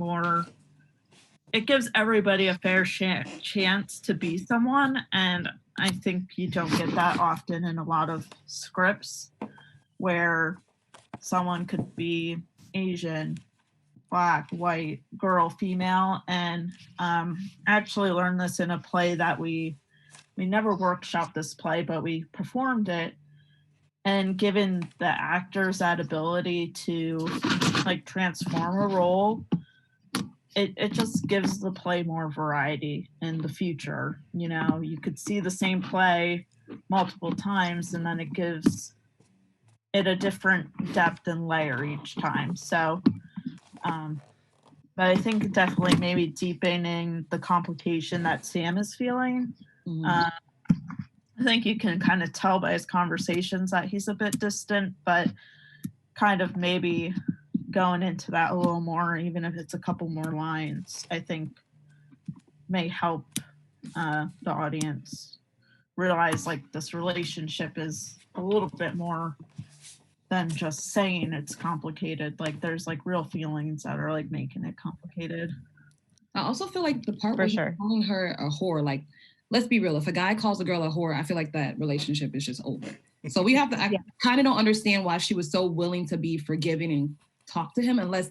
it gives everybody a fair chance to be someone, and I think you don't get that often in a lot of scripts where someone could be Asian, Black, white, girl, female. And I actually learned this in a play that we never workshopped this play, but we performed it. And given the actors that ability to like transform a role, it just gives the play more variety in the future. You know, you could see the same play multiple times and then it gives it a different depth and layer each time. So, but I think definitely maybe deepening the complication that Sam is feeling. Mm-hmm. I think you can kind of tell by his conversations that he's a bit distant, but kind of maybe going into that a little more, even if it's a couple more lines, I think may help the audience realize like this relationship is a little bit more than just saying it's complicated. Like there's like real feelings that are like making it complicated. I also feel like the part For where sure. he's calling her a whore, like, let's be real, if a guy calls a girl a whore, I feel like that relationship is just over. So we have to, I kind of don't understand why she was so willing to be forgiving and talk to him unless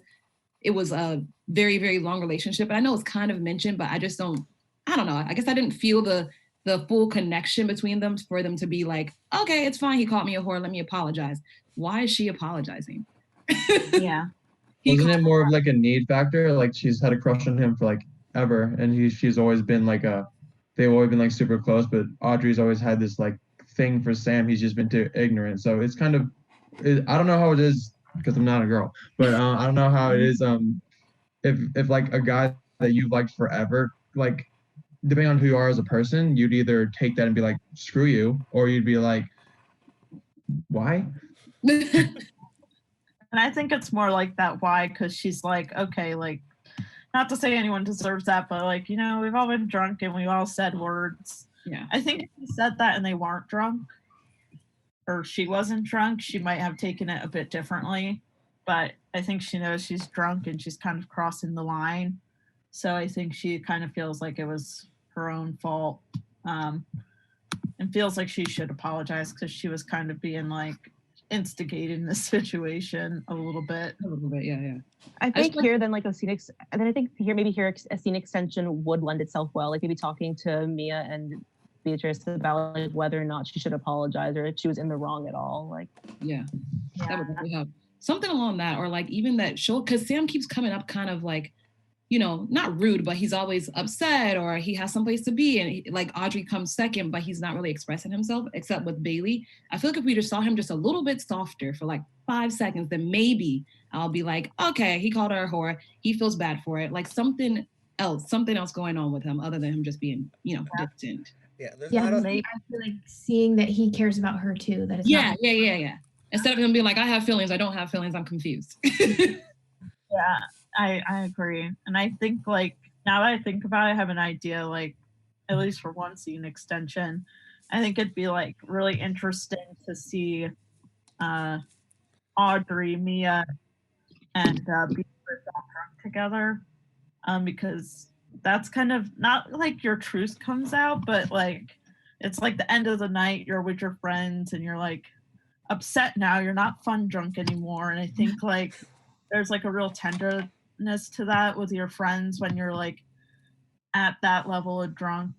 it was a very, very long relationship. And I know it's kind of mentioned, but I don't know. I guess I didn't feel the full connection between them for them to be like, okay, it's fine. He called me a whore. Let me apologize. Why is she apologizing? Yeah. Wasn't it more of like a need factor? Like she's had a crush on him for like ever. And she's always been like they've always been like super close, but Audrey's always had this like thing for Sam. He's just been too ignorant. So it's kind of, I don't know how it is because I'm not a girl, but I don't know how it is. If like a guy that you've liked forever, like depending on who you are as a person, you'd either take that and be like, screw you, or you'd be like, why? And I think it's more like that why, because she's like, okay, like, not to say anyone deserves that, but like, you know, we've all been drunk and we all said words. Yeah. I think if he said that and they weren't drunk, or she wasn't drunk, she might have taken it a bit differently. But I think she knows she's drunk and she's kind of crossing the line. So I think she kind of feels like it was her own fault, and feels like she should apologize because she was kind of being like instigating the situation a little bit. A little bit, yeah. I think here then like a scene and then I think maybe a scene extension would lend itself well, like maybe talking to Mia and Beatrice about like whether or not she should apologize or if she was in the wrong at all. Like That would really help. Something along that, or like even that show, because Sam keeps coming up kind of like, you know, not rude, but he's always upset or he has someplace to be. And like Audrey comes second, but he's not really expressing himself except with Bailey. I feel like if we just saw him just a little bit softer for like 5 seconds, then maybe I'll be like, okay, he called her a whore. He feels bad for it. Like something else going on with him other than him just being, you know, distant. Yeah, I feel like seeing that he cares about her too. That it's yeah. Instead of him being like, I have feelings, I don't have feelings, I'm confused. Yeah, I agree. And I think like now that I think about it, I have an idea, like at least for one scene extension, I think it'd be like really interesting to see Audrey, Mia, and Beatrice all drunk together, because that's kind of not like your truth comes out, but like it's like the end of the night, you're with your friends and you're like upset now, you're not fun drunk anymore. And I think like there's like a real tenderness to that with your friends when you're like at that level of drunk.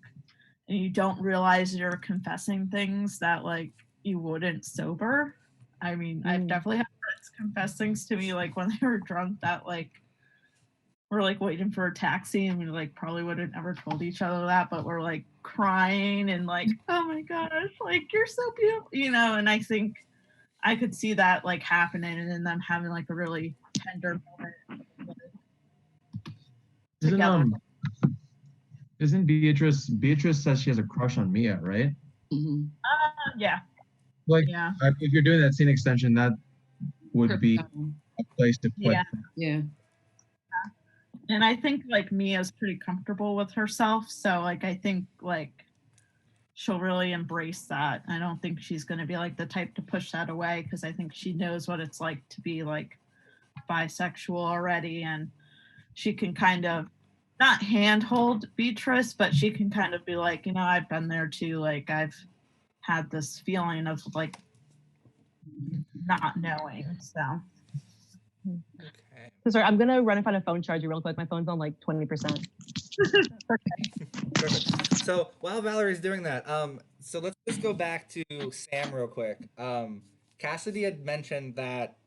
and you don't realize you're confessing things that like you wouldn't sober. I mean, I've definitely had friends confess things to me like when they were drunk that like we're like waiting for a taxi and we like probably would have never told each other that, but we're like crying and like, oh my gosh, like you're so beautiful, you know. And I think I could see that like happening and then them having like a really tender moment together. Isn't Beatrice says she has a crush on Mia, right? Mm-hmm. Yeah. Like, Yeah. if you're doing that scene extension, that would be a place to put. Yeah. Yeah. And I think like Mia's pretty comfortable with herself, so like I think like she'll really embrace that. I don't think she's going to be like the type to push that away because I think she knows what it's like to be like bisexual already, and she can kind of not handhold Beatrice, but she can kind of be like, you know, I've been there too. Like I've had this feeling of like not knowing. So Okay. So sorry, I'm gonna run and find a phone charger real quick. My phone's on like 20%. Perfect. So while Valerie's doing that, so let's just go back to Sam real quick. Cassidy had mentioned that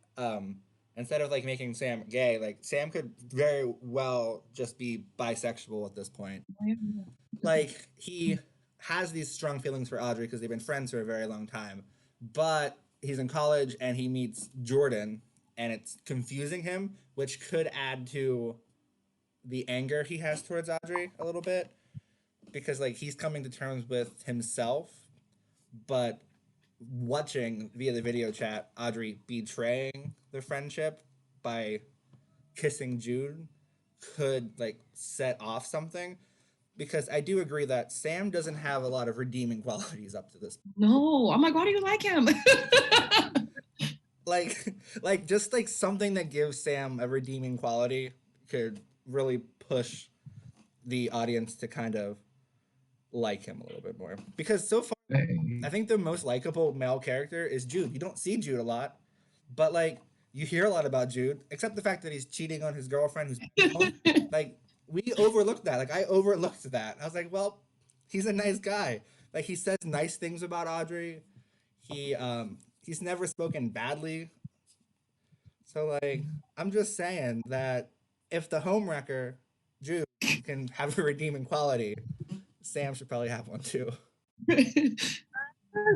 instead of like making Sam gay, like Sam could very well just be bisexual at this point. Like he has these strong feelings for Audrey because they've been friends for a very long time, but he's in college and he meets Jordan and it's confusing him, which could add to the anger he has towards Audrey a little bit because like he's coming to terms with himself, but watching via the video chat Audrey betraying the friendship by kissing Jude could like set off something because I do agree that Sam doesn't have a lot of redeeming qualities up to this point. No, I'm like, why do you like him? like just like something that gives Sam a redeeming quality could really push the audience to kind of like him a little bit more because so far I think the most likable male character is Jude. You don't see Jude a lot, but like you hear a lot about Jude, except the fact that he's cheating on his girlfriend who's like we overlooked that. Like I overlooked that. I was like, well, he's a nice guy. Like he says nice things about Audrey. He's never spoken badly. So like I'm just saying that if the homewrecker Jude can have a redeeming quality, Sam should probably have one too. it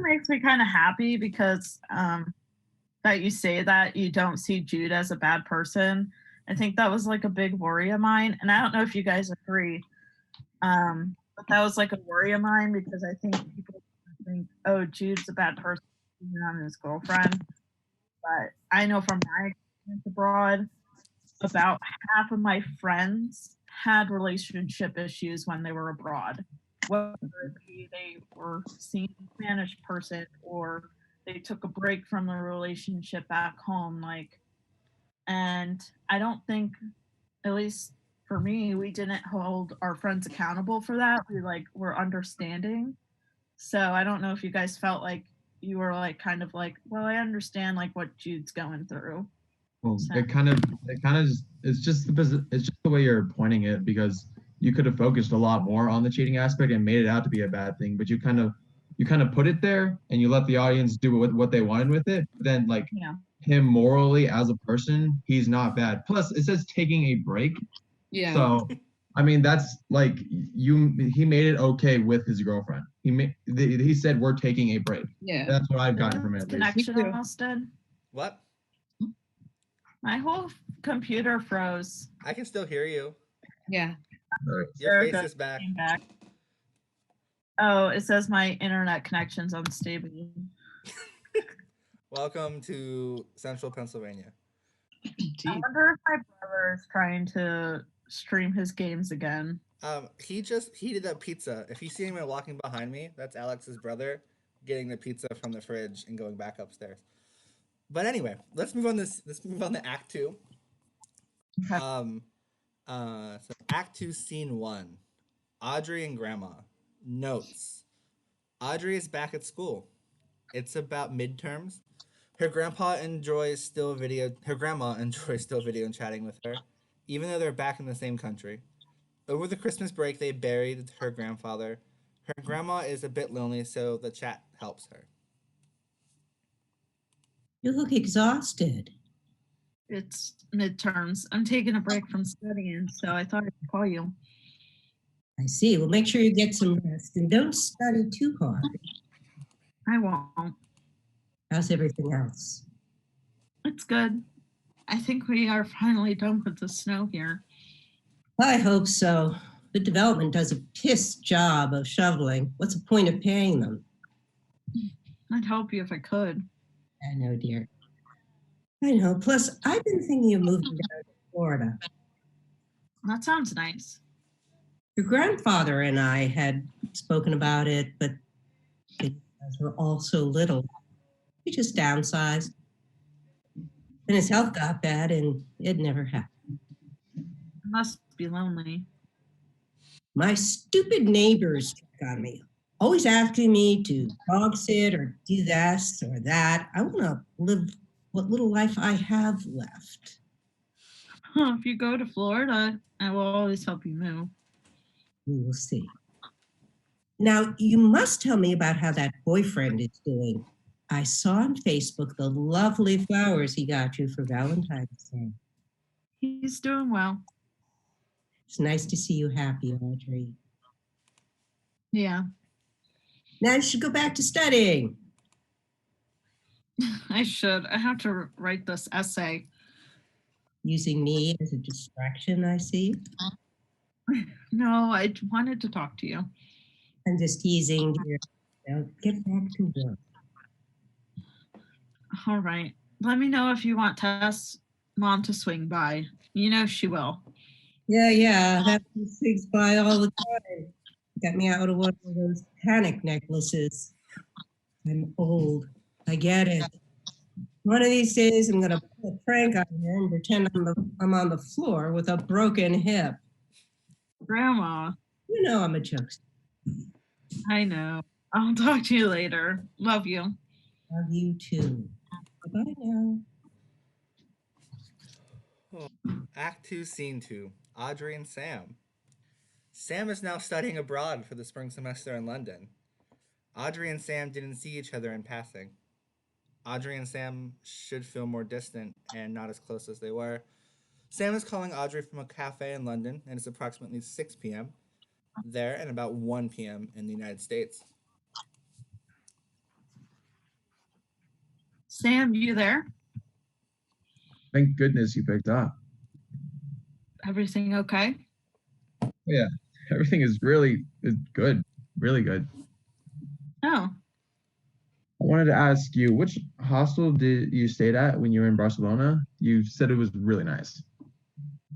makes me kind of happy because that you say that you don't see Jude as a bad person. I think that was like a big worry of mine, and I don't know if you guys agree, but that was like a worry of mine because I think people think, oh, Jude's a bad person even on his girlfriend. But I know from my experience abroad, about half of my friends had relationship issues when they were abroad, whether they were seeing a Spanish person or they took a break from the relationship back home. Like, and I don't think, at least for me, we didn't hold our friends accountable for that. We like were understanding. So I don't know if you guys felt like you were like kind of like, well, I understand like what Jude's going through. Well, So. it kind of just it's just the way you're pointing it because you could have focused a lot more on the cheating aspect and made it out to be a bad thing, but you kind of put it there and you let the audience do what they wanted with it. But then like him morally as a person, he's not bad. Plus, it says taking a break. Yeah. So I mean, that's like he made it okay with his girlfriend. He said we're taking a break. Yeah. That's what I've gotten from it. At least. Connection almost dead. What? My whole computer froze. I can still hear you. Yeah. Your face is back. Oh, it says my internet connection's unstable. Welcome to Central Pennsylvania. I wonder if my brother is trying to stream his games again. He just heated up pizza. If you see him walking behind me, that's Alex's brother getting the pizza from the fridge and going back upstairs. But anyway, let's move on to Act 2. Okay. So Act 2, Scene 1. Audrey and Grandma. Notes. Audrey is back at school. It's about midterms. Her grandma enjoys still video and chatting with her, even though they're back in the same country. Over the Christmas break, they buried her grandfather. Her grandma is a bit lonely, so the chat helps her. You look exhausted. It's midterms. I'm taking a break from studying, so I thought I'd call you. I see. Well, make sure you get some rest and don't study too hard. I won't. How's everything else? It's good. I think we are finally done with the snow here. I hope so. The development does a piss job of shoveling. What's the point of paying them? I'd help you if I could. I know, dear. I know. Plus, I've been thinking of moving down to Florida. That sounds nice. Your grandfather and I had spoken about it, but because we're all so little, he just downsized. And his health got bad, and it never happened. It must be lonely. My stupid neighbors took on me, always asking me to dog sit or do this or that. I want to live what little life I have left. If you go to Florida, I will always help you move. We will see. Now, you must tell me about how that boyfriend is doing. I saw on Facebook the lovely flowers he got you for Valentine's Day. He's doing well. It's nice to see you happy, Audrey. Yeah. Now you should go back to studying. I should. I have to write this essay. Using me as a distraction, I see. No, I wanted to talk to you. I'm just teasing, dear. Now get back to work. All right. Let me know if you want Tess Mom to swing by. You know she will. Yeah, that swings by all the time. Got me out of one of those panic necklaces. I'm old. I get it. One of these days, I'm gonna pull a prank on her and pretend I'm on the floor with a broken hip. Grandma. You know I'm a jokester. I know. I'll talk to you later. Love you. Love you too. Bye now. Act 2, Scene 2. Audrey and Sam. Sam is now studying abroad for the spring semester in London. Audrey and Sam didn't see each other in passing. Audrey and Sam should feel more distant and not as close as they were. Sam is calling Audrey from a cafe in London, and it's approximately 6 p.m. there and about 1 p.m. in the United States. Sam, you there? Thank goodness you picked up. Everything okay? Yeah, everything is good, really good. Oh, I wanted to ask you, which hostel did you stayed at when you were in Barcelona? You said it was really nice.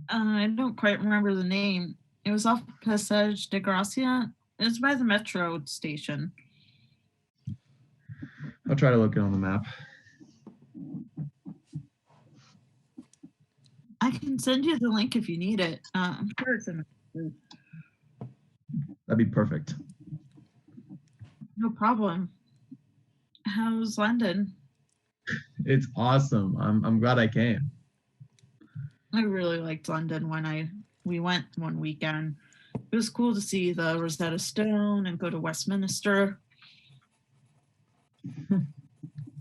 I don't quite remember the name. It was off Passage de Gracia. It's by the metro station. I'll try to look it on the map. I can send you the link if you need it. I'm sure it's in the group. That'd be perfect. No problem. How's London? It's awesome. I'm glad I came. I really liked London when we went one weekend. It was cool to see the Rosetta Stone and go to Westminster.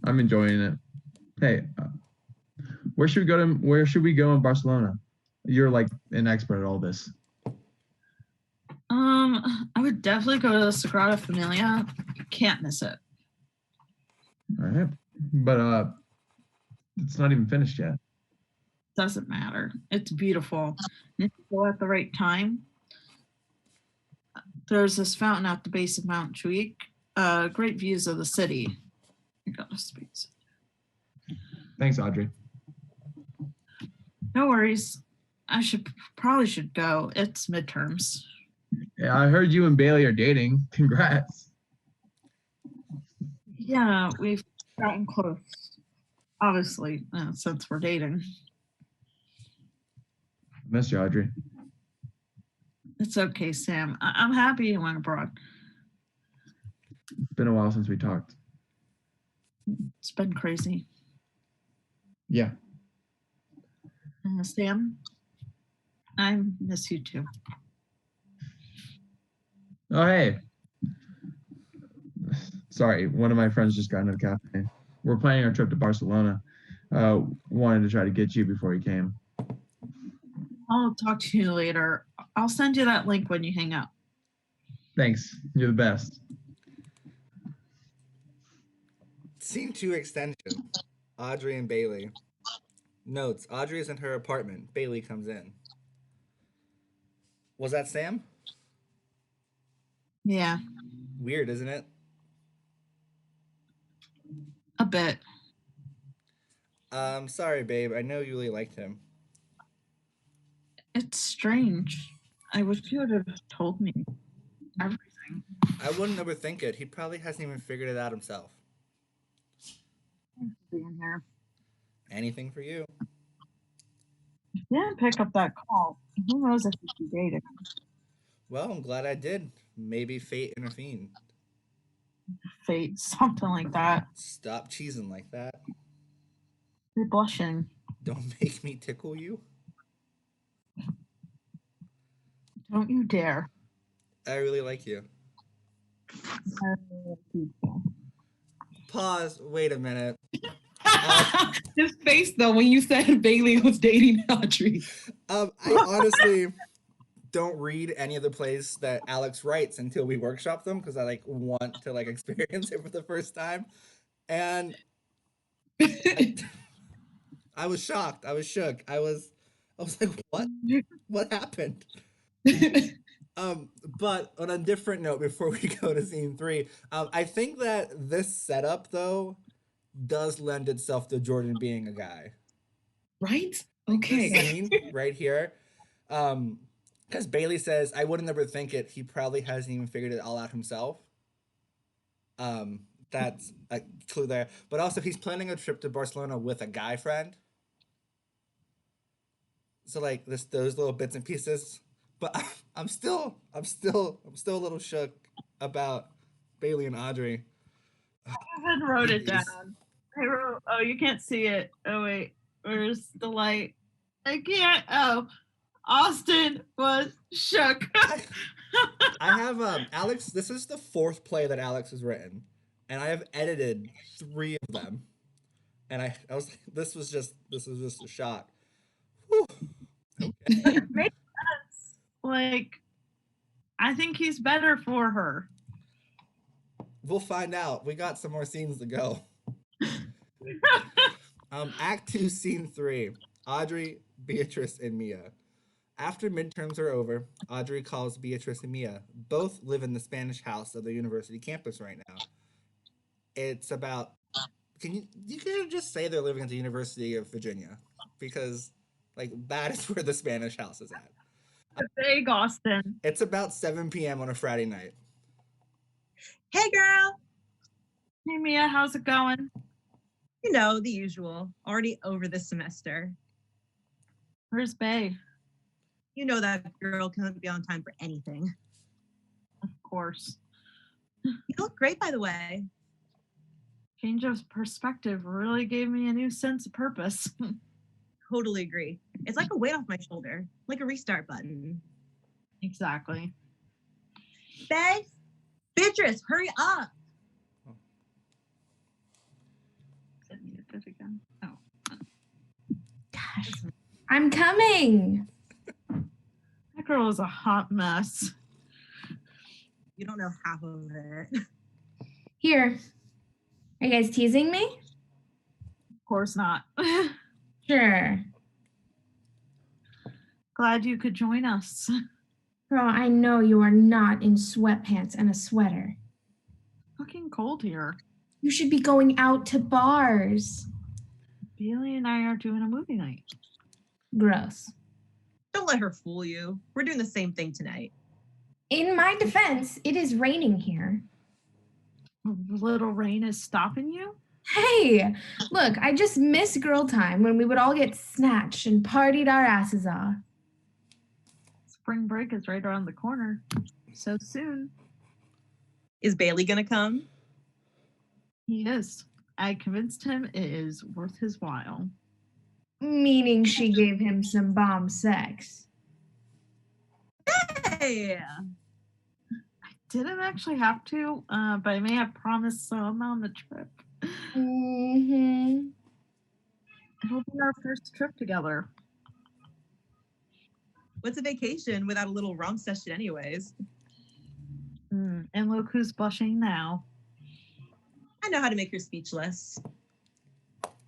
I'm enjoying it. Hey, where should we go in Barcelona? You're like an expert at all this. I would definitely go to the Sagrada Familia. Can't miss it. All right. But it's not even finished yet. Doesn't matter. It's beautiful. And if you go at the right time, there's this fountain at the base of Mount Chuik. Great views of the city. I gotta speak. Thanks, Audrey. No worries. I probably should go. It's midterms. Yeah, I heard you and Bailey are dating. Congrats. Yeah, we've gotten close. Obviously, since we're dating. I miss you, Audrey. It's okay, Sam. I'm happy you went abroad. It's been a while since we talked. It's been crazy. Yeah. Sam, I miss you too. Oh, hey. sorry, one of my friends just got into the cafe. We're planning our trip to Barcelona. Wanted to try to get you before you came. I'll talk to you later. I'll send you that link when you hang up. Thanks. You're the best. Scene 2 extension. Audrey and Bailey. Notes. Audrey is in her apartment. Bailey comes in. Was that Sam? Yeah, Weird, isn't it? a bit. Sorry, babe. I know you really liked him. It's strange. I wish you would have told me everything. I wouldn't overthink it. He probably hasn't even figured it out himself. Being here. Anything for you. Yeah, pick up that call. Who knows if he's dating? Well, I'm glad I did. Maybe fate intervened. Fate, something like that. Stop cheesing like that. You're blushing. Don't make me tickle you. Don't you dare. I really like you. Pause. Wait a minute. His face though when you said Bailey was dating Audrey. I honestly don't read any of the plays that Alex writes until we workshop them because I want to experience it for the first time, and I was shocked. I was shook. I was like, what happened? But on a different note, before we go to scene 3, I think that this setup though does lend itself to Jordan being a guy. Right? This Okay. scene right here. Because Bailey says, I wouldn't ever think it. He probably hasn't even figured it all out himself. That's a clue there. But also, he's planning a trip to Barcelona with a guy friend. So those little bits and pieces. But I'm still a little shook about Bailey and Audrey. I even wrote it Jeez. down. I wrote, oh, you can't see it. Oh, wait. Where's the light? I can't. Oh, Austin was shook. I have Alex. This is the 4th play that Alex has written, and I have edited 3 of them. And I was like, this was just a shot. Whew. Okay. It makes sense. I think he's better for her. We'll find out. We got some more scenes to go. Act 2, Scene 3. Audrey, Beatrice, and Mia. After midterms are over, Audrey calls Beatrice and Mia. Both live in the Spanish house of the university campus right now. It's about... you can just say they're living at the University of Virginia, because that is where the Spanish house is at. Big Austin. It's about 7 p.m. on a Friday night. Hey, girl. Hey, Mia, how's it going? You know, the usual. Already over this semester. Where's Bay? You know that girl can't be on time for anything. Of course. You look great, by the way. Change of perspective really gave me a new sense of purpose. Totally agree. It's like a weight off my shoulder, like a restart button. Exactly. Bae, Beatrice, hurry up. Did me it again. Oh. Gosh, I'm coming. That girl is a hot mess. You don't know half of it. Here. Are you guys teasing me? Of course not. Sure. Glad you could join us. Girl, I know you are not in sweatpants and a sweater. Fucking cold here. You should be going out to bars. Bailey and I are doing a movie night. Gross. Don't let her fool you. We're doing the same thing tonight. In my defense, it is raining here. A little rain is stopping you? Hey, look, I just miss girl time when we would all get snatched and partied our asses off. Spring break is right around the corner. So soon. Is Bailey gonna come? He is. I convinced him it is worth his while. Meaning she gave him some bomb sex. Hey. I didn't actually have to, but I may have promised some on the trip. Mm-hmm. It'll be our first trip together. What's a vacation without a little romp session, anyways? And look who's blushing now. I know how to make her speechless.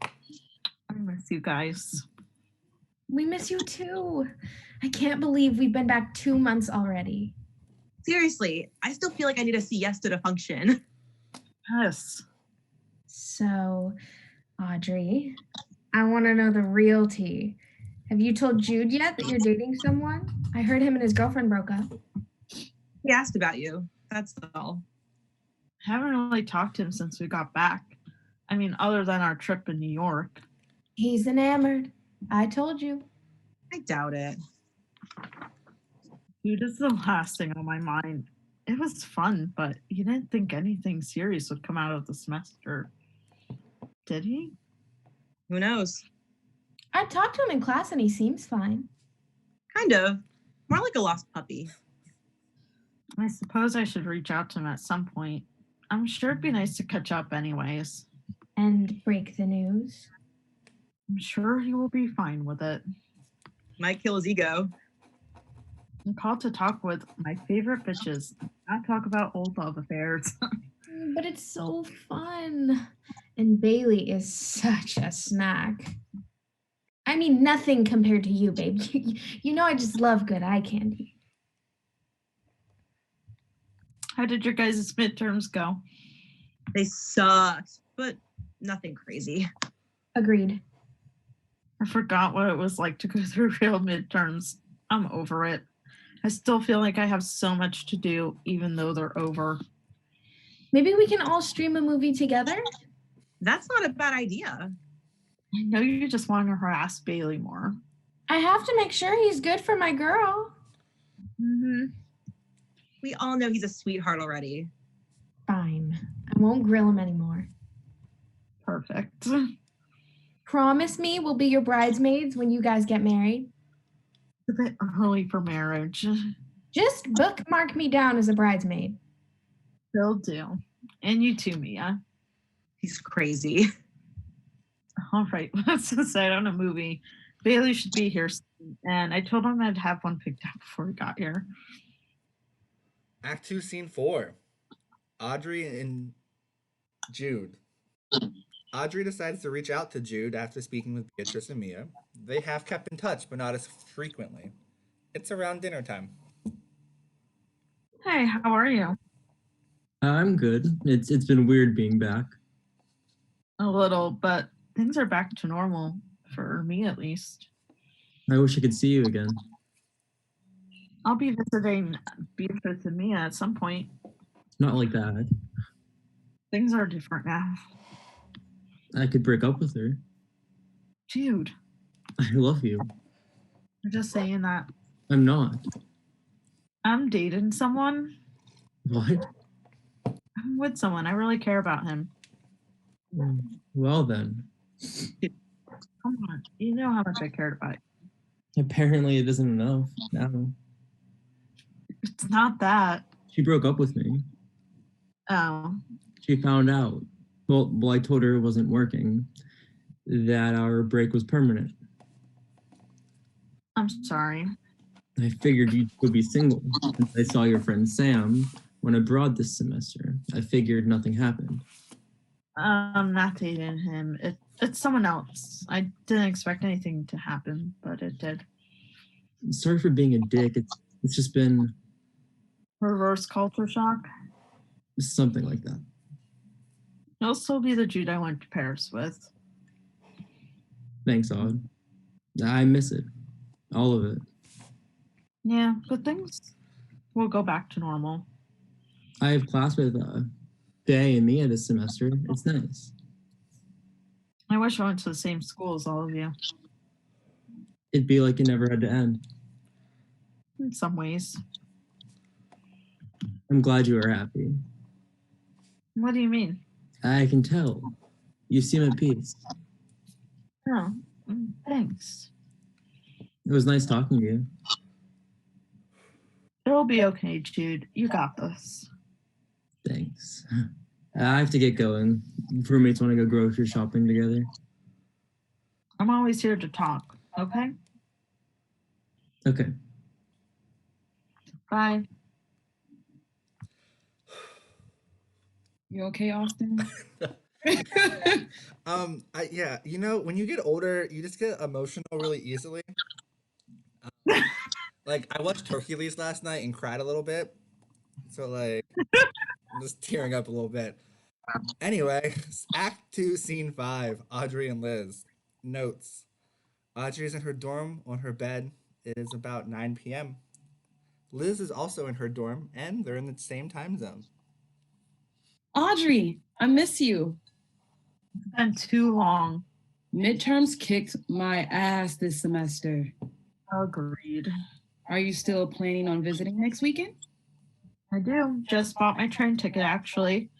I miss you guys. We miss you too. I can't believe we've been back 2 months already. Seriously, I still feel like I need to see yes to the function. Yes. So, Audrey, I want to know the real tea. Have you told Jude yet that you're dating someone? I heard him and his girlfriend broke up. He asked about you. That's all. I haven't really talked to him since we got back. I mean, other than our trip in New York. He's enamored. I told you. I doubt it. Dude is the last thing on my mind. It was fun, but he didn't think anything serious would come out of the semester. Did he? Who knows? I talked to him in class and he seems fine. Kind of. More like a lost puppy. I suppose I should reach out to him at some point. I'm sure it'd be nice to catch up anyways. And break the news. I'm sure he will be fine with it. Might kill his ego. I'm called to talk with my favorite bitches, not talk about old love affairs. But it's so fun. And Bailey is such a snack. I mean, nothing compared to you, babe. You know I just love good eye candy. How did your guys' midterms go? They sucked, but nothing crazy. Agreed. I forgot what it was like to go through real midterms. I'm over it. I still feel like I have so much to do, even though they're over. Maybe we can all stream a movie together? That's not a bad idea. I know you just want to harass Bailey more. I have to make sure he's good for my girl. Mm-hmm. We all know he's a sweetheart already. Fine. I won't grill him anymore. Perfect. Promise me we'll be your bridesmaids when you guys get married. It's a bit early for marriage. Just bookmark me down as a bridesmaid. Will do. And you too, Mia. He's crazy. All right, let's decide on a movie. Bailey should be here soon, and I told him I'd have one picked out before we got here. Act 2, Scene 4. Audrey and Jude. Audrey decides to reach out to Jude after speaking with Beatrice and Mia. They have kept in touch, but not as frequently. It's around dinner time. Hey, how are you? I'm good. It's been weird being back. A little, but things are back to normal, for me at least. I wish I could see you again. I'll be visiting Beatrice and Mia at some point. Not like that. Things are different now. I could break up with her. Dude, I love you. I'm just saying that. I'm not. I'm dating someone. What? I'm with someone. I really care about him. Well then. Come on. You know how much I cared about you. Apparently it isn't enough now. It's not that. She broke up with me. Oh. She found out. Well, I told her it wasn't working. That our break was permanent. I'm sorry. I figured you would be single. Since I saw your friend Sam went abroad this semester. I figured nothing happened. I'm not dating him. It's someone else. I didn't expect anything to happen, but it did. Sorry for being a dick. It's just been Reverse culture shock. something like that. He'll still be the Jude I went to Paris with. Thanks, Odd. I miss it. All of it. Yeah, but things will go back to normal. I have class with Day and Mia this semester. It's nice. I wish I went to the same school as all of you. It'd be like it never had to end. In some ways. I'm glad you are happy. What do you mean? I can tell. You seem at peace. Oh, thanks. It was nice talking to you. It'll be okay, Jude. You got this. Thanks. I have to get going. Roommates want to go grocery shopping together. I'm always here to talk. Okay? Okay. Bye. You okay, Austin? Yeah, you know, when you get older, you just get emotional really easily. Like, I watched Hercules last night and cried a little bit. So, like, I'm just tearing up a little bit. Anyway, Act 2, Scene 5, Audrey and Liz. Notes. Audrey is in her dorm on her bed. It is about 9 p.m. Liz is also in her dorm, and they're in the same time zone. Audrey, I miss you. It's been too long. Midterms kicked my ass this semester. Agreed. Are you still planning on visiting next weekend? I do. Just bought my train ticket, actually.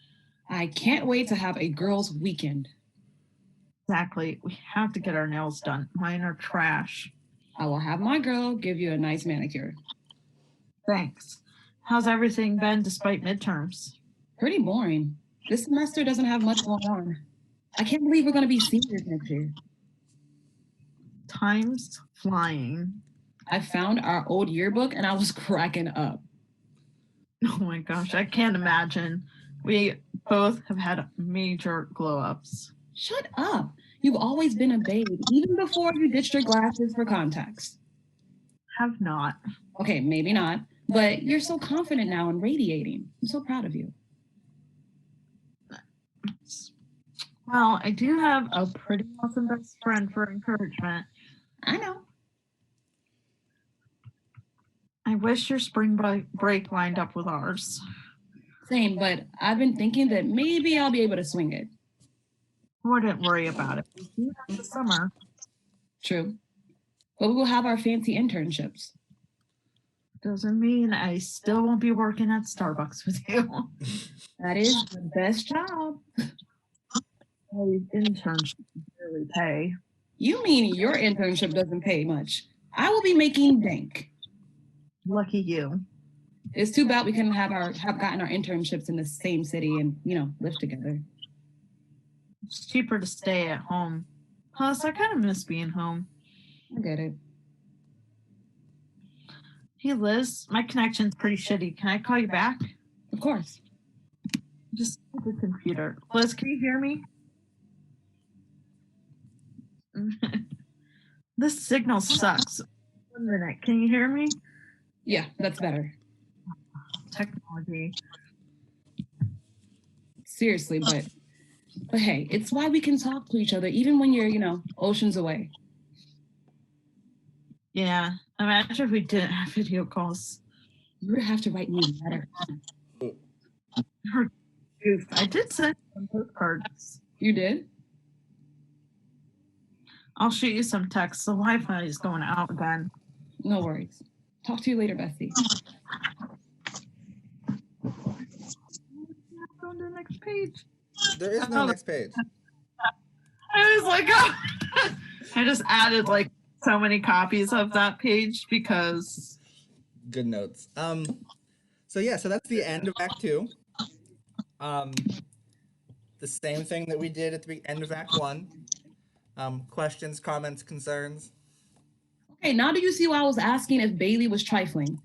I can't wait to have a girls' weekend. Exactly. We have to get our nails done. Mine are trash. I will have my girl give you a nice manicure. Thanks. How's everything been despite midterms? Pretty boring. This semester doesn't have much going on. I can't believe we're going to be seniors next year. Time's flying. I found our old yearbook and I was cracking up. Oh my gosh, I can't imagine. We both have had major glow-ups. Shut up. You've always been a babe, even before you ditched your glasses for contacts. Have not. Okay, maybe not, but you're so confident now and radiating. I'm so proud of you. Well, I do have a pretty awesome best friend for encouragement. I know. I wish your spring break lined up with ours. Same, but I've been thinking that maybe I'll be able to swing it. Wouldn't worry about it. We do have the summer. True. But we will have our fancy internships. Doesn't mean I still won't be working at Starbucks with you. That is the best job. Internships barely pay. You mean your internship doesn't pay much? I will be making bank. Lucky you. It's too bad we couldn't have gotten our internships in the same city and live together. It's cheaper to stay at home. Plus, I kind of miss being home. I get it. Hey, Liz, my connection's pretty shitty. Can I call you back? Of course. Just the computer. Liz, can you hear me? This signal sucks. 1 minute. Can you hear me? Yeah, that's better. Technology. Seriously, but hey, it's why we can talk to each other even when you're, oceans away. Yeah. Imagine if we didn't have video calls. You would have to write me a letter. I did send some postcards. You did? I'll shoot you some text. The Wi-Fi is going out again. No worries. Talk to you later, Bessie. On the next page. There is no next page. I was like, oh. I just added like so many copies of that page because Good notes. So that's the end of Act 2. The same thing that we did at the end of Act 1. Questions, comments, concerns. Okay, now do you see why I was asking if Bailey was trifling?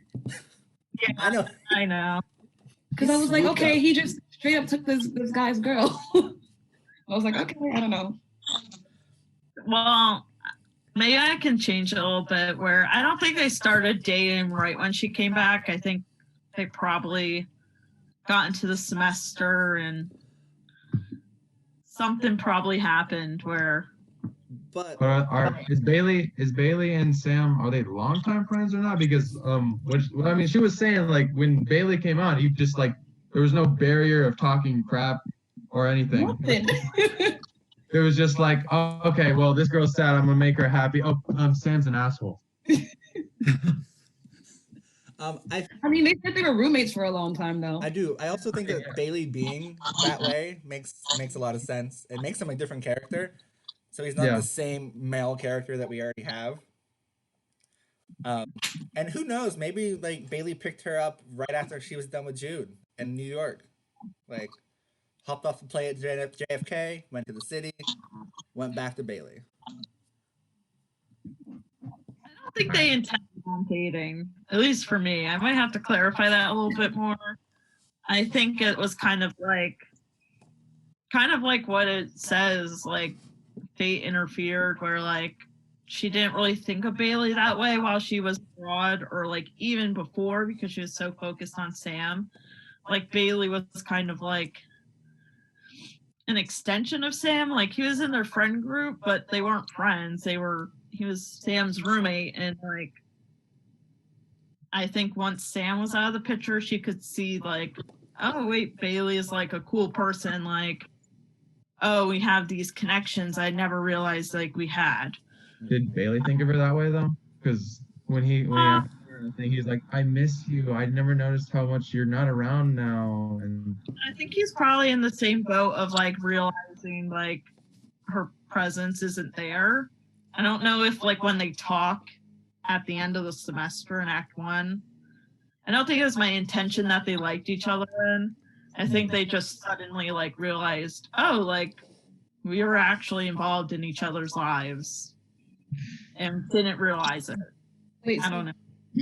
Yeah, I know. Because I was like, okay, he just straight up took this guy's girl. I was like, okay, I don't know. Well, maybe I can change it a little bit where I don't think they started dating right when she came back. I think they probably got into the semester and something probably happened where. But is Bailey and Sam, are they longtime friends or not? Because she was saying like when Bailey came on, you just like there was no barrier of talking crap or anything. Nothing. It was just like, oh, okay, well this girl's sad, I'm gonna make her happy. Oh, Sam's an asshole. I mean, they said they were roommates for a long time though. I do. I also think that Bailey being that way makes a lot of sense. It makes him a different character. So he's not the same male character that we already have. And who knows, maybe like Bailey picked her up right after she was done with Jude in New York. Like hopped off the plane at JFK, went to the city, went back to Bailey. I don't think they intended on dating, at least for me. I might have to clarify that a little bit more. I think it was kind of like what it says, like fate interfered, where like she didn't really think of Bailey that way while she was abroad, or like even before, because she was so focused on Sam. Like Bailey was kind of like an extension of Sam. Like he was in their friend group, but they weren't friends. He was Sam's roommate, and like I think once Sam was out of the picture, she could see like, oh wait, Bailey is like a cool person. Like, oh, we have these connections I never realized like we had. Did Bailey think of her that way though? Because when he asked her, I think he's like, "I miss you. I never noticed how much you're not around now." And I think he's probably in the same boat of like realizing like her presence isn't there. I don't know if like when they talk at the end of the semester in Act 1, I don't think it was my intention that they liked each other then. I think they just suddenly like realized, oh, like we were actually involved in each other's lives and didn't realize it. Wait, I don't know.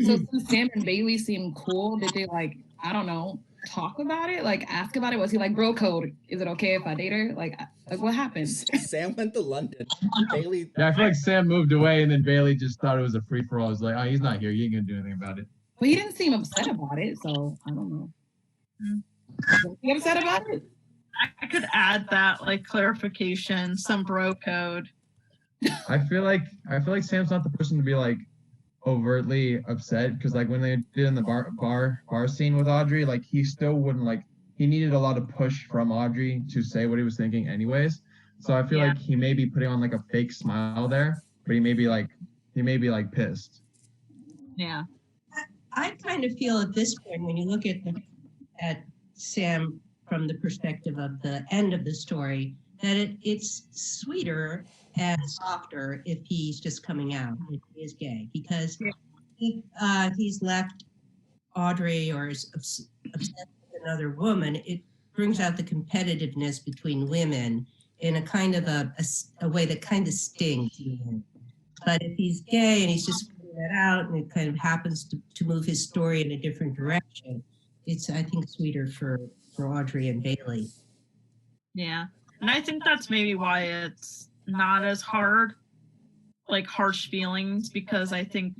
So since Sam and Bailey seemed cool, did they like, I don't know, talk about it? Like ask about it? Was he like, bro code, is it okay if I date her? Like what happened? Sam went to London. Bailey. yeah, I feel like Sam moved away, and then Bailey just thought it was a free for all. He's like, "Oh, he's not here. You ain't gonna do anything about it." But he didn't seem upset about it, so I don't know. Was he upset about it? I could add that like clarification, some bro code. I feel like Sam's not the person to be like overtly upset, because like when they did in the bar scene with Audrey, like he still wouldn't like, he needed a lot of push from Audrey to say what he was thinking anyways. So I feel like he may be putting on like a fake smile there, but he may be like pissed. Yeah. I kind of feel at this point, when you look at Sam from the perspective of the end of the story, that it's sweeter and softer if he's just coming out, if he is gay, because if he's left Audrey or is obsessed with another woman, it brings out the competitiveness between women in a kind of a way that kind of stings me. But if he's gay and he's just figuring that out, and it kind of happens to move his story in a different direction, it's, I think, sweeter for Audrey and Bailey. Yeah. And I think that's maybe why it's not as hard, like harsh feelings, because I think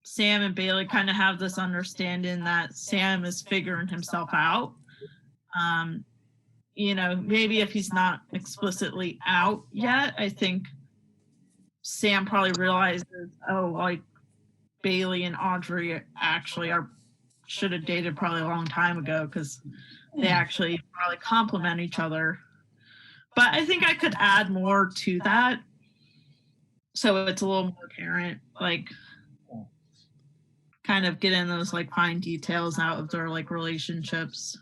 Sam and Bailey kind of have this understanding that Sam is figuring himself out. You know, maybe if he's not explicitly out yet, I think Sam probably realizes, oh, like Bailey and Audrey actually should have dated probably a long time ago, because they actually probably complement each other. But I think I could add more to that, so it's a little more apparent, like kind of get in those like fine details out of their like relationships.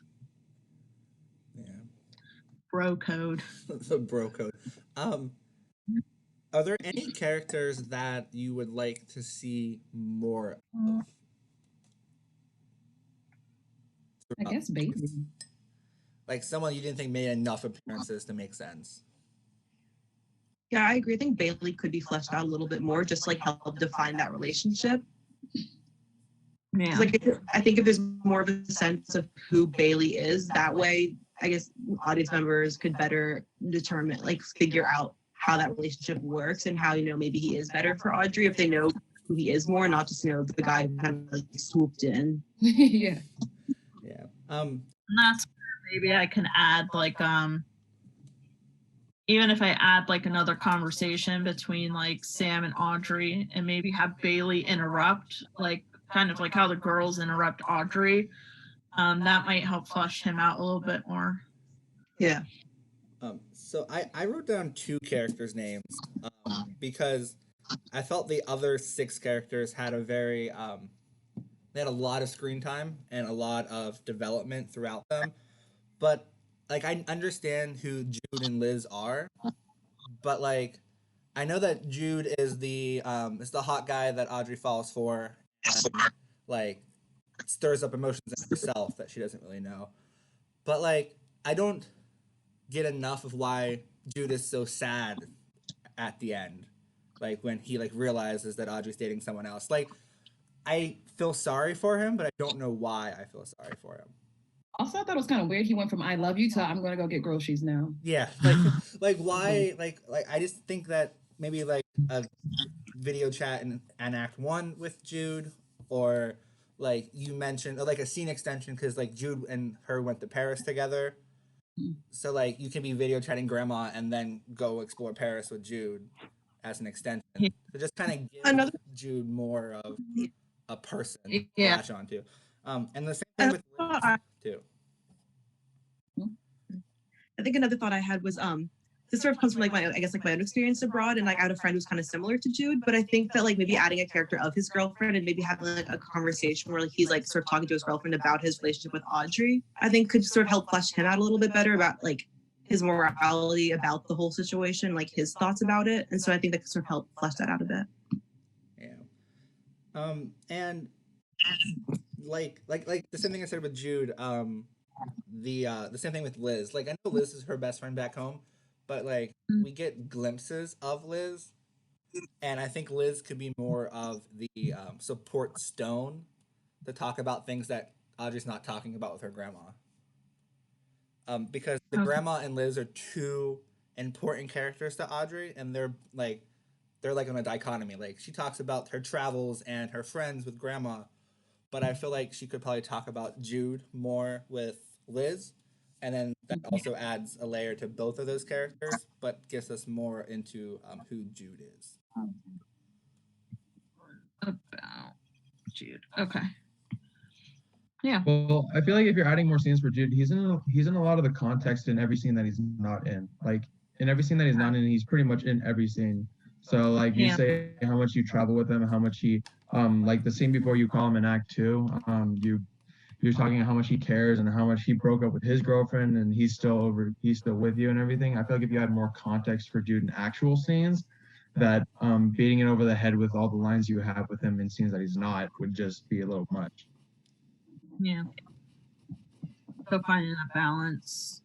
Yeah. Bro code. The bro code. Are there any characters that you would like to see more of? I guess Bailey. Like someone you didn't think made enough appearances to make sense. Yeah, I agree. I think Bailey could be fleshed out a little bit more, just like help define that relationship. Yeah. Like I think if there's more of a sense of who Bailey is, that way, I guess audience members could better determine, like figure out how that relationship works and how, you know, maybe he is better for Audrey if they know who he is more, not just, you know, the guy who kind of like swooped in. Yeah. Yeah. And that's where maybe I can add like even if I add like another conversation between like Sam and Audrey, and maybe have Bailey interrupt, like kind of like how the girls interrupt Audrey, that might help flush him out a little bit more. Yeah. So I wrote down 2 characters' names because I felt the other 6 characters had they had a lot of screen time and a lot of development throughout them. But like I understand who Jude and Liz are, but like I know that Jude is the hot guy that Audrey falls for, and, like stirs up emotions in herself that she doesn't really know. But like, I don't get enough of why Jude is so sad at the end, like when he like realizes that Audrey's dating someone else. Like, I feel sorry for him, but I don't know why I feel sorry for him. Also, I thought it was kind of weird. He went from "I love you" to "I'm gonna go get groceries now." Yeah, like why? Like I just think that maybe like a video chat in Act One with Jude, or like you mentioned, or like a scene extension because like Jude and her went to Paris together. So like you can be video chatting grandma and then go explore Paris with Jude as an extension. So just kind of give Another Jude more of a person to Yeah. latch onto. And the same thing with Liz too. I think another thought I had was this sort of comes from like my, I guess, like my own experience abroad, and like I had a friend who's kind of similar to Jude, but I think that like maybe adding a character of his girlfriend and maybe having like a conversation where like he's like sort of talking to his girlfriend about his relationship with Audrey, I think could sort of help flesh him out a little bit better about like his morality about the whole situation, like his thoughts about it, and so I think that could sort of help flesh that out a bit. Yeah. And like the same thing I said with Jude. The same thing with Liz. Like I know Liz is her best friend back home, but like we get glimpses of Liz, and I think Liz could be more of the support stone to talk about things that Audrey's not talking about with her grandma. Because the grandma and Liz are two important characters to Audrey, and they're like on a dichotomy. Like she talks about her travels and her friends with grandma, but I feel like she could probably talk about Jude more with Liz, and then that also adds a layer to both of those characters, but gets us more into who Jude is. About Jude. Okay. Yeah. Well, I feel like if you're adding more scenes for Jude, he's in a lot of the context in every scene that he's not in. Like in every scene that he's not in, he's pretty much in every scene. So like you say how much you travel with him, how much he like the scene before you call him in Act 2, you're talking how much he cares and how much he broke up with his girlfriend and he's still with you and everything. I feel like if you had more context for Jude in actual scenes, that beating it over the head with all the lines you have with him in scenes that he's not would just be a little much. Yeah. So finding that balance.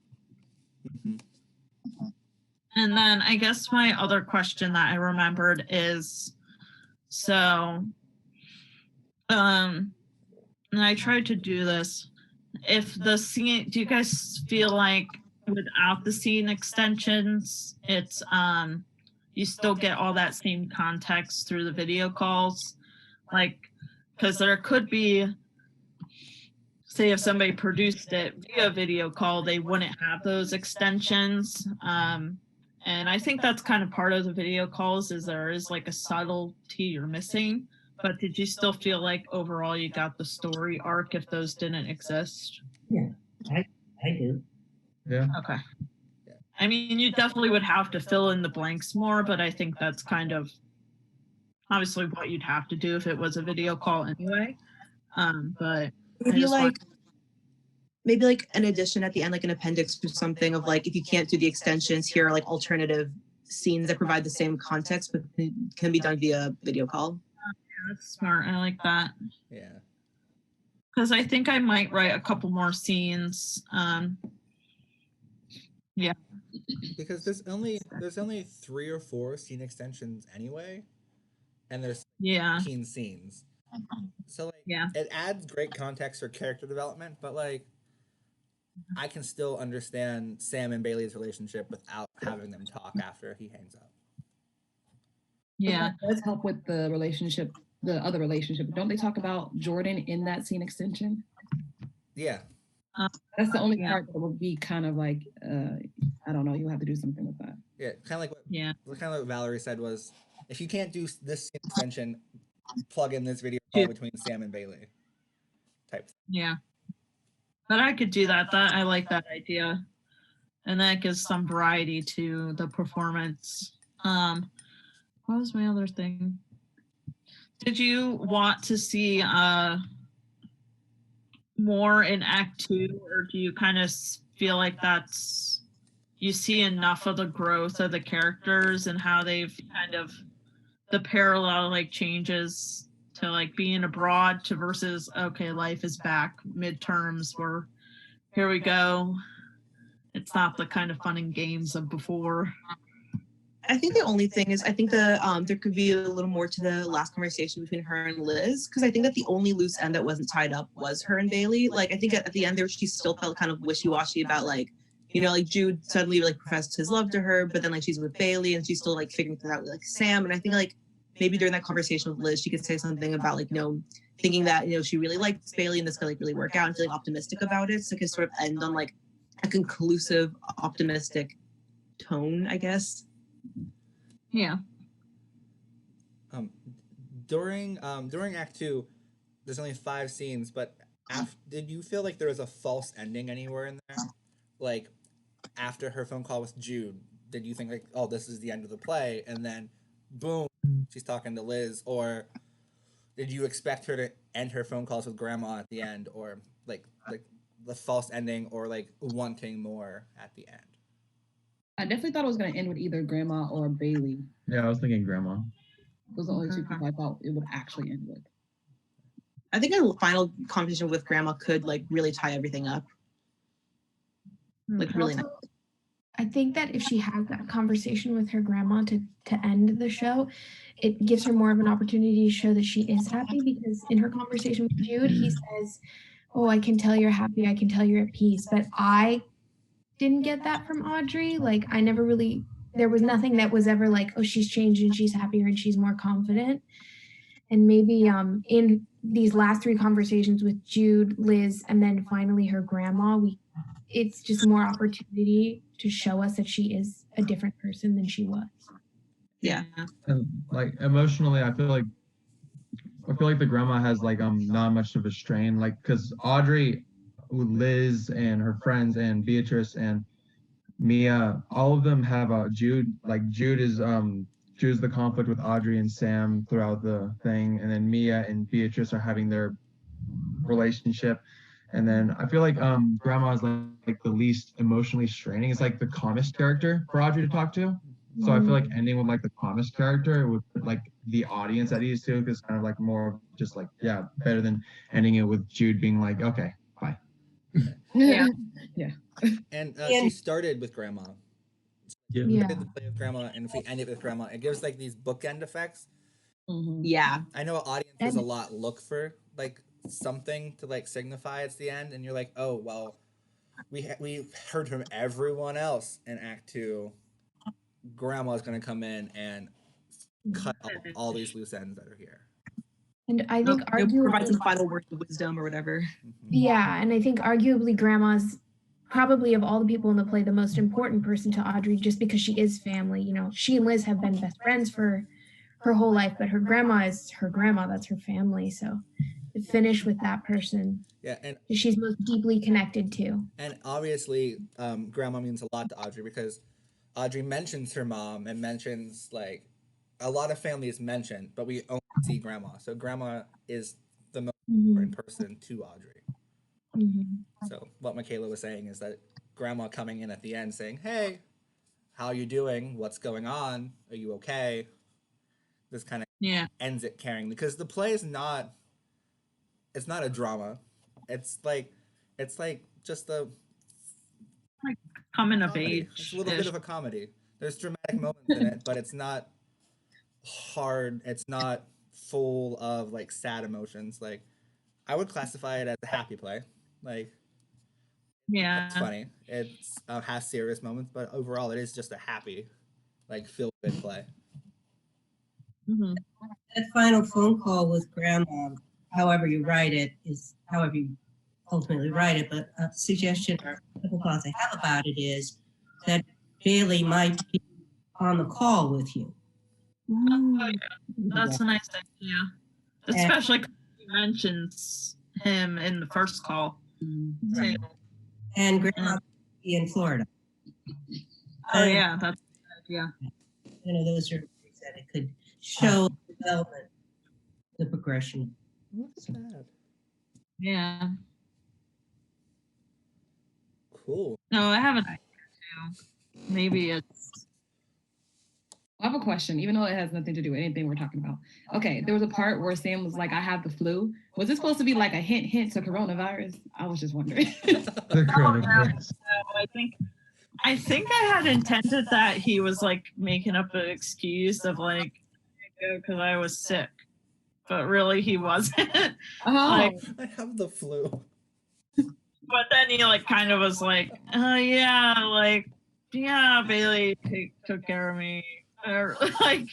And then I guess my other question that I remembered is, so, and I tried to do this. If the scene, do you guys feel like without the scene extensions, it's you still get all that same context through the video calls? Like, because there could be, say if somebody produced it via video call, they wouldn't have those extensions. And I think that's kind of part of the video calls is there is like a subtlety you're missing. But did you still feel like overall you got the story arc if those didn't exist? Yeah, I do. Yeah. Okay. I mean, you definitely would have to fill in the blanks more, but I think that's kind of obviously what you'd have to do if it was a video call anyway. But maybe like an addition at the end, like an appendix or something of like, if you can't do the extensions, here are like alternative scenes that provide the same context, but can be done via video call. Yeah, that's smart. I like that. Yeah. Because I think I might write a couple more scenes. Yeah. Because there's only 3 or 4 scene extensions anyway, and there's 15 scenes. So like it adds great context for character development, but like I can still understand Sam and Bailey's relationship without having them talk after he hangs up. Yeah. That does help with the relationship, the other relationship. Don't they talk about Jordan in that scene extension? Yeah. That's the only part that would be kind of like, I don't know, you'll have to do something with that. Yeah, kind of like what Valerie said was, if you can't do this scene extension, plug in this video call between Sam and Bailey type thing. Yeah. But I could do that. I like that idea. And that gives some variety to the performance. What was my other thing? Did you want to see more in Act 2, or do you kind of feel like that's you see enough of the growth of the characters and how they've kind of the parallel like changes to like being abroad to versus okay, life is back midterms where here we go. It's not the kind of fun and games of before. I think the only thing is I think there could be a little more to the last conversation between her and Liz, because I think that the only loose end that wasn't tied up was her and Bailey. Like I think at the end there she still felt kind of wishy-washy about like, you know, like Jude suddenly like professed his love to her, but then like she's with Bailey and she's still like figuring things out with like Sam. And I think like maybe during that conversation with Liz, she could say something about like, you know, thinking that, you know, she really likes Bailey and this could like really work out and feeling optimistic about it. So it could sort of end on like a conclusive, optimistic tone, I guess. Yeah. During Act 2, there's only 5 scenes, but did you feel like there was a false ending anywhere in there? Like after her phone call with Jude, did you think like, oh, this is the end of the play, and then boom, she's talking to Liz, or did you expect her to end her phone calls with Grandma at the end, or like the false ending, or like wanting more at the end? I definitely thought it was going to end with either Grandma or Bailey. Yeah, I was thinking Grandma. Those are the only two people I thought it would actually end with. I think a final conversation with Grandma could like really tie everything up. Like really nice. I think that if she has that conversation with her grandma to end the show, it gives her more of an opportunity to show that she is happy, because in her conversation with Jude, he says, oh, I can tell you're happy. I can tell you're at peace. But I didn't get that from Audrey. Like I never really, there was nothing that was ever like, oh, she's changed and she's happier and she's more confident. And maybe in these last 3 conversations with Jude, Liz, and then finally her grandma, it's just more opportunity to show us that she is a different person than she was. Yeah. And like emotionally, I feel like the grandma has like not much of a strain, like because Audrey, Liz, and her friends, and Beatrice and Mia, all of them have Jude. Like Jude's the conflict with Audrey and Sam throughout the thing, and then Mia and Beatrice are having their relationship. And then I feel like Grandma is like the least emotionally straining. It's like the calmest character for Audrey to talk to. So I feel like ending with like the calmest character would put like the audience at ease too, because kind of like more just like, yeah, better than ending it with Jude being like, okay, bye. Yeah. Yeah. And she started with Grandma. Yeah. We did the play with Grandma, and if we end it with Grandma, it gives like these bookend effects. Mm-hmm. Yeah. I know audiences a lot look for like something to like signify it's the end, and you're like, oh well, we heard from everyone else in Act 2. Grandma's gonna come in and cut all these loose ends that are here. And I think Provide some arguably, final words of wisdom or whatever. yeah, and I think arguably Grandma's probably of all the people in the play the most important person to Audrey, just because she is family. You know, she and Liz have been best friends for her whole life, but her grandma is her grandma. That's her family. So to finish with that person, yeah, and she's most deeply connected to. And obviously, Grandma means a lot to Audrey, because Audrey mentions her mom and mentions like a lot of family is mentioned, but we only see Grandma. So Grandma is the most important person to Audrey. So what Michaela was saying is that Grandma coming in at the end saying, hey, how are you doing? What's going on? Are you okay? This kind of ends it carrying, because the play is not, it's not a drama. It's like just a Like coming of comedy. age. It's a little bit of a comedy. There's dramatic moments in it, but it's not hard. It's not full of like sad emotions. Like I would classify it as a happy play. Like it's funny. It's has serious moments, but overall, it is just a happy, like feel good play. That final phone call with Grandma, however you write it, is however you ultimately write it. But a suggestion or a couple thoughts I have about it is that Bailey might be on the call with you. That's a nice idea, especially because he mentions him in the first call. Right. And Grandma will be in Florida. Oh yeah, that's you know, those are things that it could show the development, the progression. What's that? Yeah. Cool. No, I have an idea too. maybe it's I have a question, even though it has nothing to do with anything we're talking about. Okay, there was a part where Sam was like, I have the flu. Was this supposed to be like a hint to coronavirus? I was just wondering. The coronavirus. I think I had intended that he was like making up an excuse of like because I was sick, but really he wasn't. Oh, Like, I have the flu. but then he like kind of was like, yeah, like yeah, Bailey took care of me, or like.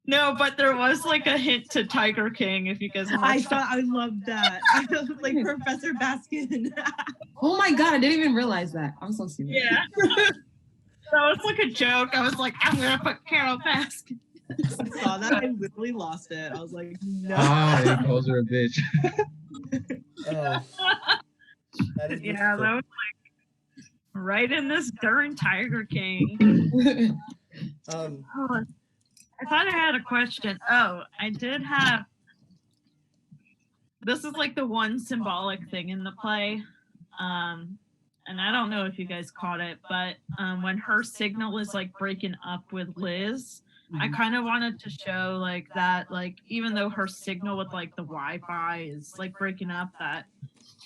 No, but there was like a hint to Tiger King. If you guys I watched thought I loved that. I was like Professor Baskin. oh my God, I didn't even realize that. I'm so stupid. Yeah. So it's like a joke. I was like, I'm gonna put Carol Baskin. I saw that. I literally lost it. I was like, no. He calls her a bitch. Oh, that is Yeah, beautiful. that was like right in this during Tiger King. Um, Oh, I thought I had a question. Oh, I did have. This is like the one symbolic thing in the play. And I don't know if you guys caught it, but when her signal is like breaking up with Liz, I kind of wanted to show like that, like even though her signal with like the Wi-Fi is like breaking up, that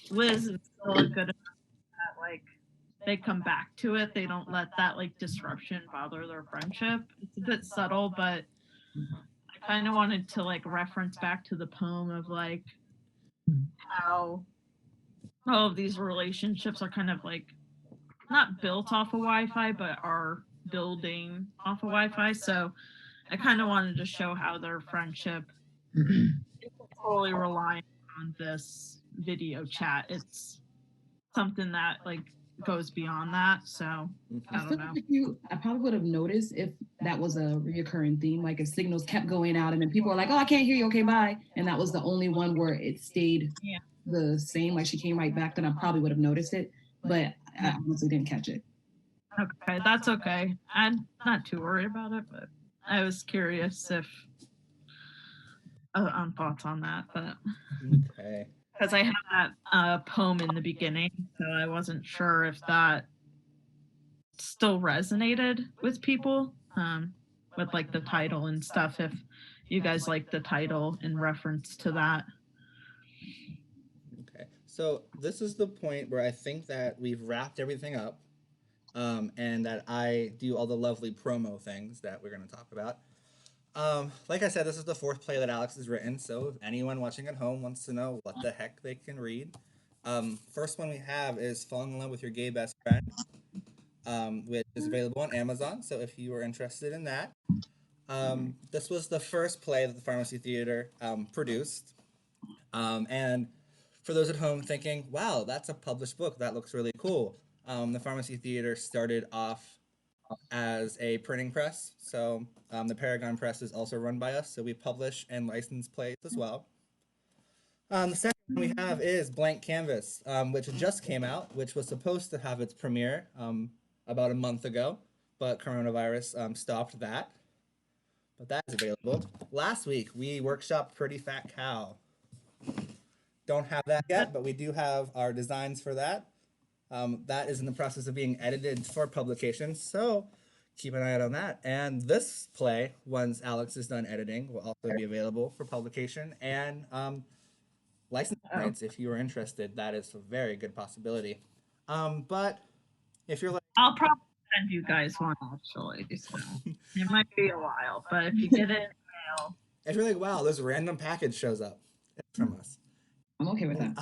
Liz is still good enough that like they come back to it. They don't let that like disruption bother their friendship. It's a bit subtle, but I kind of wanted to like reference back to the poem of like how all of these relationships are kind of like not built off of Wi-Fi, but are building off of Wi-Fi. So I kind of wanted to show how their friendship is totally relying on this video chat. It's something that like goes beyond that. So I I feel don't know. like I probably would have noticed if that was a reoccurring theme, like if signals kept going out and then people are like, oh, I can't hear you, okay, bye. And that was the only one where it stayed the same, like she came right back, then I probably would have noticed it. But I honestly didn't catch it. Okay, that's okay. I'm not too worried about it, but I was curious if on thoughts on that, but okay. because I had that poem in the beginning, so I wasn't sure if that still resonated with people, with like the title and stuff. If you guys like the title in reference to that. Okay. So this is the point where I think that we've wrapped everything up, and that I do all the lovely promo things that we're going to talk about. Like I said, this is the fourth play that Alex has written, so if anyone watching at home wants to know what the heck they can read, first one we have is Falling in Love with Your Gay Best Friend, which is available on Amazon, so if you are interested in that. This was the first play that the Pharmacy Theater produced, and for those at home thinking, wow, that's a published book, that looks really cool. The Pharmacy Theater started off as a printing press, so the Paragon Press is also run by us, so we publish and license plays as well. The second one we have is Blank Canvas, which just came out, which was supposed to have its premiere about a month ago, but coronavirus stopped that. But that is available. Last week, we workshopped Pretty Fat Cow. Don't have that yet, but we do have our designs for that. That is in the process of being edited for publication, so keep an eye out on that. And this play, once Alex is done editing, will also be available for publication and license rights if you are interested. That is a very good possibility. But if you're like, I'll probably send you guys one actually. So it might be a while, but if you get it in mail. If you're like, wow, this random package shows up, it's from us. I'm okay with that.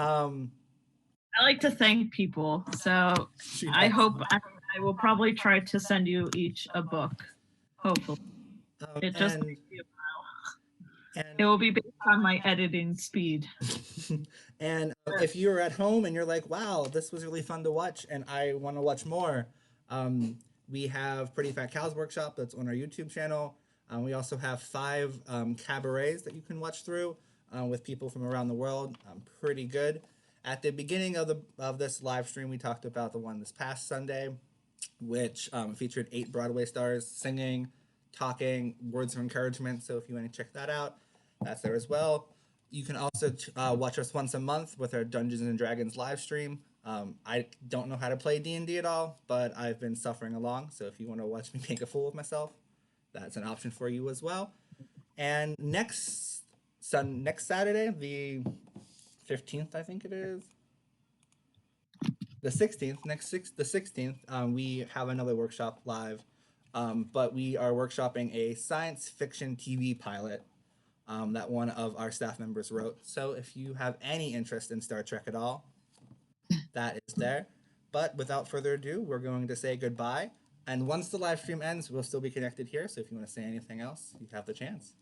I like to thank people, so I hope I will probably try to send you each a book. Hopefully, it just might be a while. It will be based on my editing speed. And if you're at home and you're like, wow, this was really fun to watch and I want to watch more, we have Pretty Fat Cows Workshop that's on our YouTube channel. We also have 5 cabarets that you can watch through with people from around the world. Pretty good. At the beginning of this live stream, we talked about the one this past Sunday, which featured 8 Broadway stars singing, talking, words of encouragement. So if you want to check that out, that's there as well. You can also watch us once a month with our Dungeons and Dragons live stream. I don't know how to play D&D at all, but I've been suffering along. So if you want to watch me make a fool of myself, that's an option for you as well. And next Saturday, the 15th, I think it is. The 16th, the 16th, we have another workshop live, but we are workshopping a science fiction TV pilot that one of our staff members wrote. So if you have any interest in Star Trek at all, that is there. But without further ado, we're going to say goodbye. And once the live stream ends, we'll still be connected here. So if you want to say anything else, you have the chance.